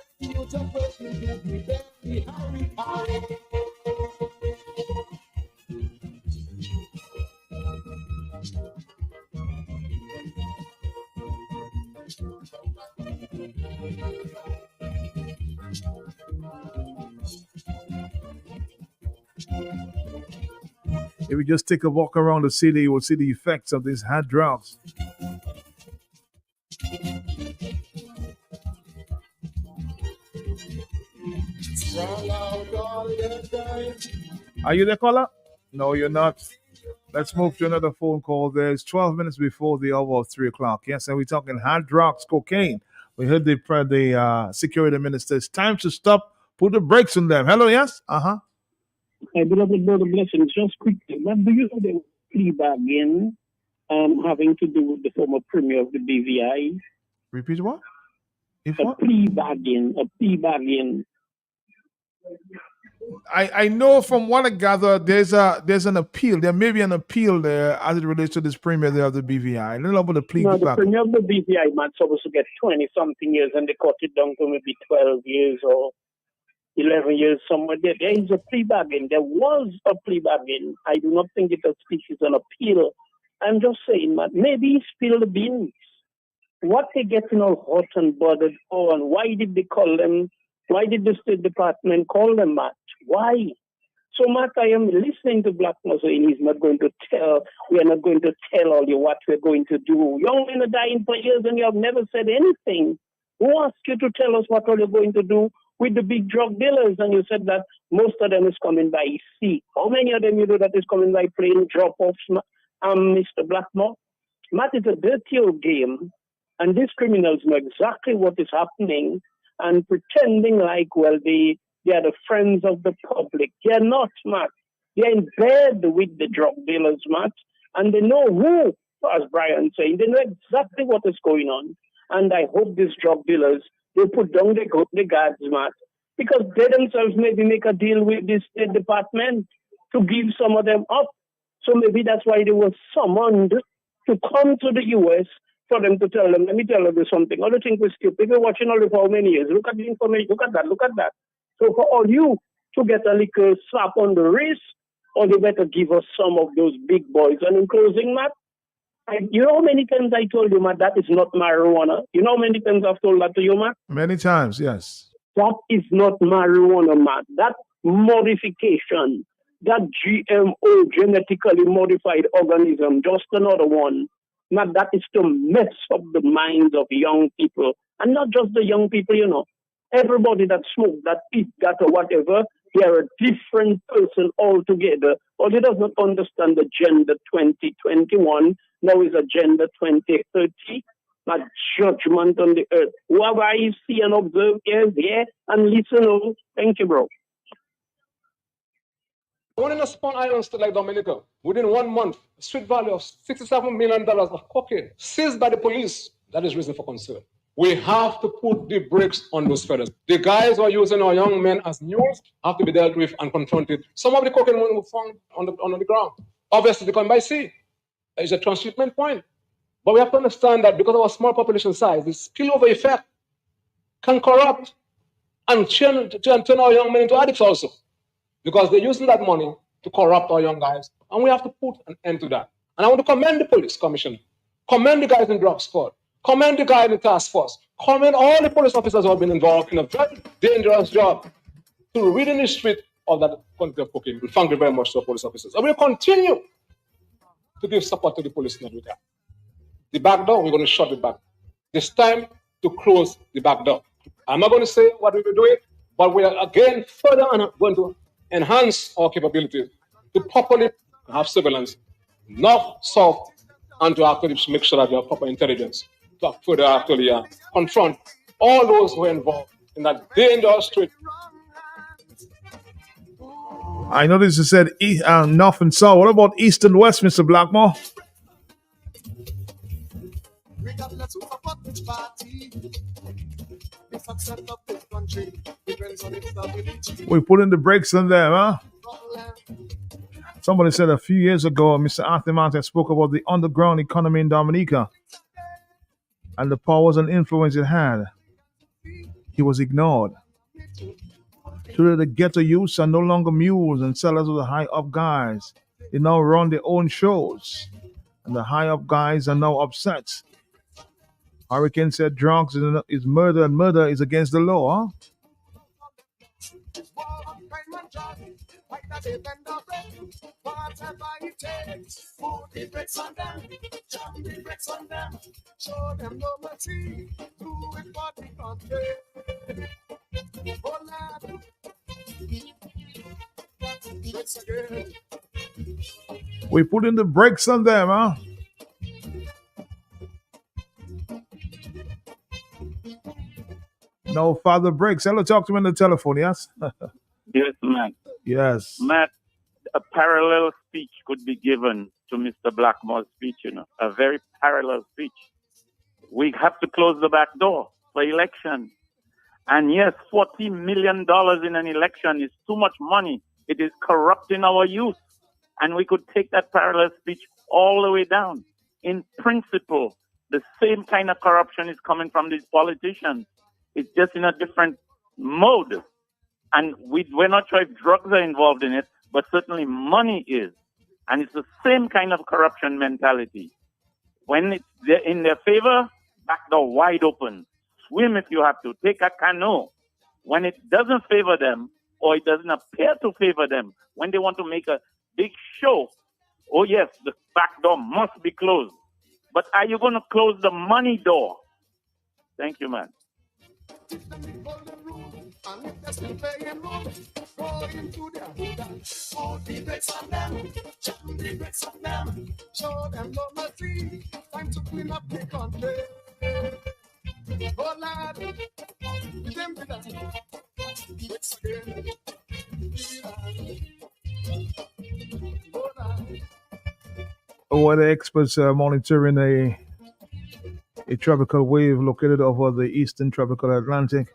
If you just take a walk around the city, you will see the effects of these hard drugs. Are you there, caller? No, you're not. Let's move to another phone call. There's 12 minutes before the hour of 3 o'clock. Yes, and we're talking hard drugs, cocaine. We heard the security minister. It's time to stop. Put the brakes on them. Hello, yes? Uh-huh. Hey, beloved brother, blessings. Just quickly, what do you know the plea bargain having to do with the former premier of the BVI? Repeat what? If a what? plea bargain. I know from what I gather, there's an appeal. There may be an appeal there as it relates to this premier there of the BVI. I don't know about the plea No, the bargain. premier of the BVI man supposed to get 20-something years, and they cut it down to maybe 12 years or 11 years somewhere there. There is a plea bargain. There was a plea bargain. I do not think it is an appeal. I'm just saying, man, maybe he spilled the beans. what they getting all hot and bothered on? Why did they call them? Why did the State Department call them, Matt? Why? So, Matt, I am listening to Blackmore saying we are not going to tell all you what we're going to do. Young men are dying for years and you have never said anything. Who asked you to tell us what all you're going to do with the big drug dealers? And you said that most of them is coming by sea. How many of them you know that is coming by plane drop-offs, Mr. Blackmore? Matt, it's a dirty old game. And these criminals know exactly what is happening and pretending like, well, they are the friends of the public. They are not, Matt. They are in bed with the drug dealers, Matt. And they know who, as Brian saying, they know exactly what is going on. And I hope these drug dealers, they put down the guards, Matt, because they themselves maybe make a deal with the State Department to give some of them up. So maybe that's why they were summoned to come to the U.S. for them to tell them, let me tell you something. All the things we're stupid. We're watching all this for how many years? Look at the information. Look at that. So for all you to get a little slap on the wrist, or they better give us some of those big boys. And in closing, Matt, you know how many times I told you, Matt, that is not marijuana? You know how many times I've told that to you, Matt? Many times, yes. That is not marijuana, Matt. That modification, that GMO, genetically modified organism, just another one. Matt, that is to mess up the minds of young people. And not just the young people, you know. Everybody that smoke, that eat that or whatever, they are a different person altogether. Or they does not understand the gender 2021, now is a gender 2030, a judgment on the earth. Whoever I see and observe is there and listen. Oh, thank you, bro. One in a small island state like Dominica, within 1 month, a street value of $67 million of cocaine seized by the police. That is reason for concern. We have to put the brakes on those fellas. The guys who are using our young men as mules have to be dealt with and confronted. Some of the cocaine were found on the ground. Obviously, they come by sea. It's a transshipment point. But we have to understand that because of our small population size, the spillover effect can corrupt and turn our young men into addicts also. Because they're using that money to corrupt our young guys. And we have to put an end to that. And I want to commend the police commission, commend the guys in drug squad, commend the guy in the task force, commend all the police officers who have been involved in a very dangerous job to read in the street of that quantity of cocaine. We thank you very much to the police officers. And we'll continue to give support to the police in that regard. The back door, we're going to shut it back. It's time to close the back door. I'm not going to say what we will do it, but we are again further going to enhance our capability to properly have surveillance, north, south, and to actually make sure that we have proper intelligence to further actually confront all those who are involved in that dangerous street. I noticed you said north and south. What about east and west, Mr. Blackmore? We put in the brakes on them, huh? Somebody said a few years ago, Mr. Anthony Martin spoke about the underground economy in Dominica and the powers and influence it had. He was ignored. Today, the ghetto youths are no longer mules and sellers of the high-up guys. They now run their own shows, and the high-up guys are now upset. Hurricane said drugs is murder and murder is against the law, huh? We put in the brakes on them, huh? No father breaks. Hello, talk to me on the telephone, yes? Yes, Matt. Yes. Matt, a parallel speech could be given to Mr. Blackmore's speech, you know, a very parallel speech. We have to close the back door for election. And yes, $40 million in an election is too much money. It is corrupting our youth. And we could take that parallel speech all the way down. In principle, the same kind of corruption is coming from these politicians. It's just in a different mode. And we're not sure if drugs are involved in it, but certainly money is. And it's the same kind of corruption mentality. When it's in their favor, back door wide open. Swim if you have to. Take a canoe. When it doesn't favor them, or it doesn't appear to favor them, when they want to make a big show, oh yes, the back door must be closed. But are you going to close the money door? Thank you, man. Show them no mercy. Time to clean up the country. Oh Lord, give them the dance. Once again. Oh Lord. Weather experts are monitoring a tropical wave located over the eastern tropical Atlantic,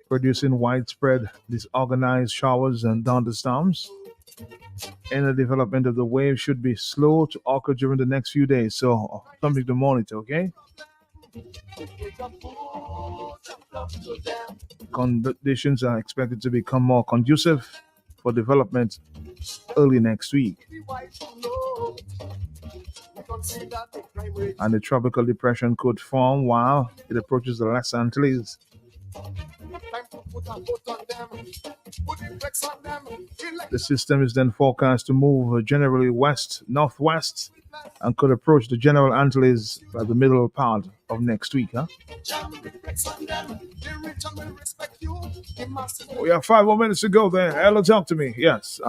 producing widespread disorganized showers and thunderstorms. And the development of the wave should be slow to occur during the next few days, so something to monitor, okay? Conditions are expected to become more conducive for development early next week. And the tropical depression could form while it approaches the Les Antilles. The system is then forecast to move generally west-northwest and could approach the general Antilles by the middle part of next week. We have 5 more minutes to go there. Ella, talk to me. Yes.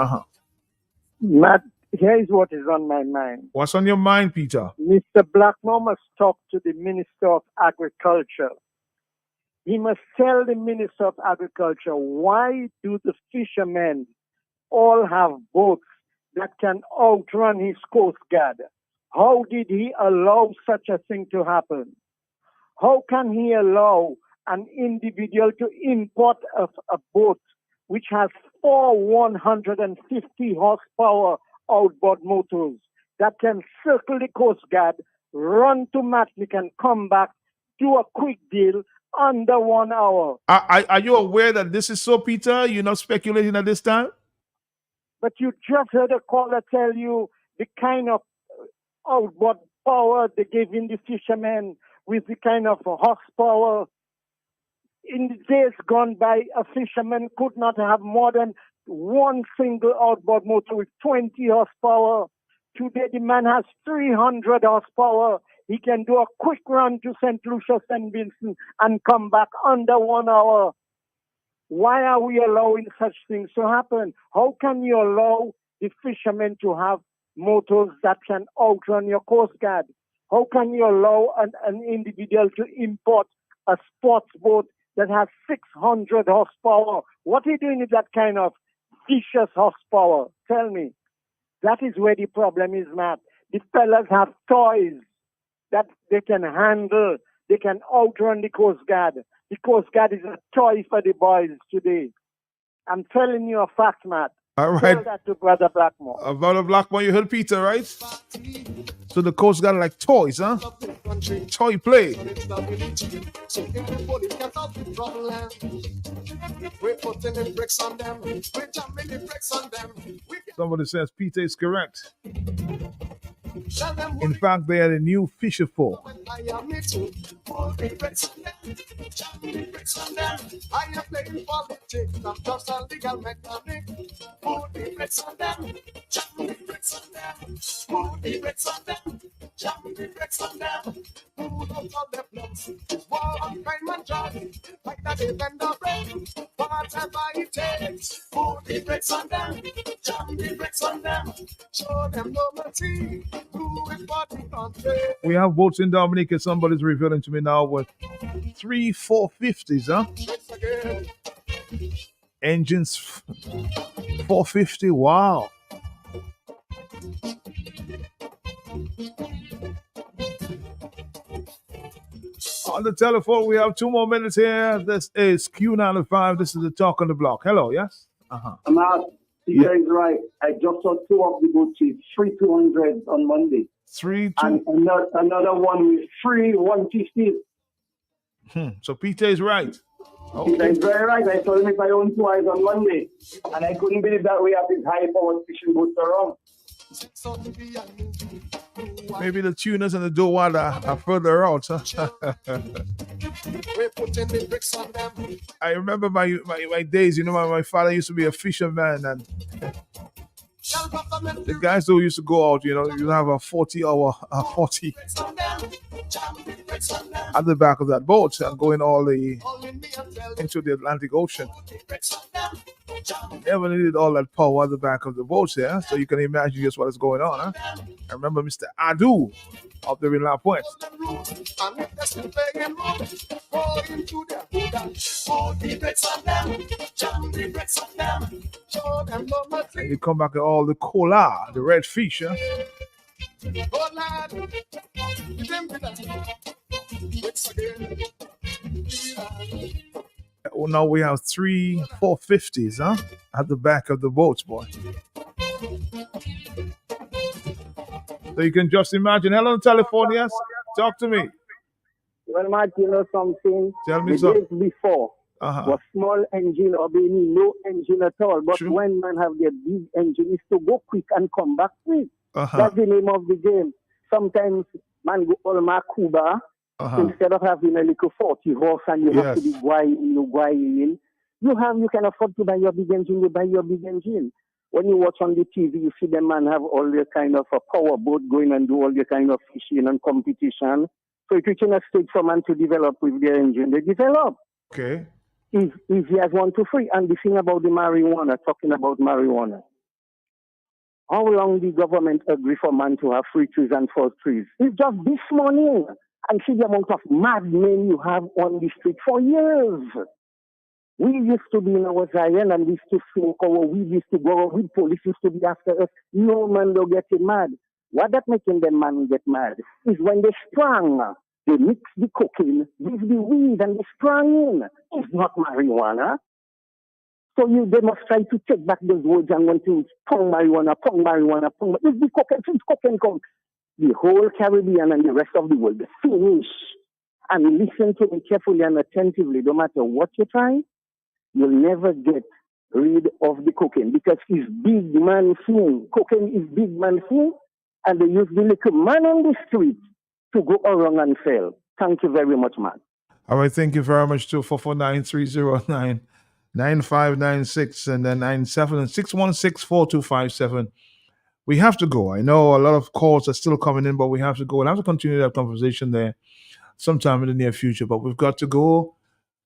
Matt, here is what is on my mind. What's on your mind, Peter? Mr. Blackmore must talk to the Minister of Agriculture. He must tell the Minister of Agriculture, why do the fishermen all have boats that can outrun his Coast Guard? How did he allow such a thing to happen? How can he allow an individual to import a boat which has 4 150 horsepower outboard motors that can circle the Coast Guard, run to Matlick and come back, do a quick deal under 1 hour? Are you aware that this is so, Peter? You're not speculating at this time? But you just heard a caller tell you the kind of outboard power they gave in the fishermen with the kind of horsepower. In the days gone by, a fisherman could not have more than one single outboard motor with 20 horsepower. Today, the man has 300 horsepower. He can do a quick run to St. Lucia, St. Vincent, and come back under 1 hour. Why are we allowing such things to happen? How can you allow the fishermen to have motors that can outrun your Coast Guard? How can you allow an individual to import a sports boat that has 600 horsepower? What are you doing with that kind of vicious horsepower? Tell me. That is where the problem is, Matt. The fellas have toys that they can handle. They can outrun the Coast Guard. The Coast Guard is a toy for the boys today. I'm telling you a fact, Matt. All right. Tell that to Brother Blackmore. Brother Blackmore, you heard Peter, right? So the Coast Guard like toys, huh? Toy play. So everybody get out the trouble and we're putting the brakes on them. We're jamming the brakes on them. Somebody says Peter is correct. In fact, they are the new fisher folk. I am it too. Pull the brakes on them. Jam the brakes on them. I am playing politics. I'm just a legal mechanic. Pull the brakes on them. Jam the brakes on them. Pull the brakes on them. Jam the brakes on them. Pull out all the blocks. War on crime and drug. Like that they bend the bread. Whatever it takes. Pull the brakes on them. Jam the brakes on them. Show them no mercy. We have boats in Dominica. Somebody's revealing to me now with 3 450s, huh? Engines 450. Wow. On the telephone, we have 2 more minutes here. This is Q95. This is the Talk on the Block. Hello, yes? I'm out. Peter is right. I just saw 2 of the boat seats, 3,200 on Monday. 3, 2. And another one with 150. So Peter is right. Okay. Peter is very right. I saw him with my own 2 eyes on Monday. And I couldn't believe that we have these high-powered fishing boats around. Maybe the tuners and the Dowada are further out. Huh? We're putting the bricks on them. I remember my days, you know, my father used to be a fisherman, and the guys who used to go out, you know, you have a 40 at the back of that boat and going all the into the Atlantic Ocean. Never needed all that power at the back of the boat there, so you can imagine just what is going on. Huh? I remember Mr. Adu up there in La Pointe. And you come back at all the cola, the red fish. Huh? Oh, now we have 3 450s, huh? At the back of the boats, boy. So you can just imagine. Hello, California. Talk to me. Well, Matt, you know something? Tell me the something. days before was small engine or maybe no engine at all. But when man have their big engine, is to go quick and come back quick. That's the name of the game. Sometimes man go all my Cuba instead of having a little 40 horse and you have to be guaying. You can afford to buy your big engine, you buy your big engine. When you watch on the TV, you see the man have all the kind of a power boat going and do all the kind of fishing and competition. So it reaches a stage for man to develop with their engine. They develop. Okay. If he has 1, 2, 3. And the thing about the marijuana, talking about marijuana. How long the government agree for man to have free trees and false trees? It's just this morning. And see the amount of madmen you have on the street for years. We used to be in our Zion and we used to smoke our weed, used to go with police used to be after us. No man don't get mad. What that making them man get mad is when they sprang, they mix the cocaine with the weed and they sprang in. It's not marijuana. So they must try to take back those words and want to pong marijuana. It's the cocaine, since cocaine comes, the whole Caribbean and the rest of the world, they finish. And listen to me carefully and attentively, no matter what you try, you'll never get rid of the cocaine because it's big man thing. Cocaine is big man thing, and they use the little man on the street to go around and sell. Thank you very much, man. All right, thank you very much too. 449-309-9596 and then 97 and 616-4257. We have to go. I know a lot of calls are still coming in, but we have to go. And I have to continue that conversation there sometime in the near future. But we've got to go.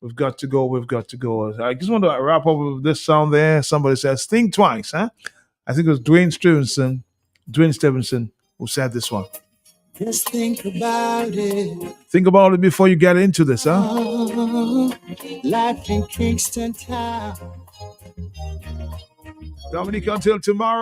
We've got to go. I just want to wrap up with this sound there. Somebody says, think twice, huh? I think it was Dwayne Stevenson who said this one. Just think about it. Think about it before you get into this, huh? Life in Kingston Town. Dominique, until tomorrow.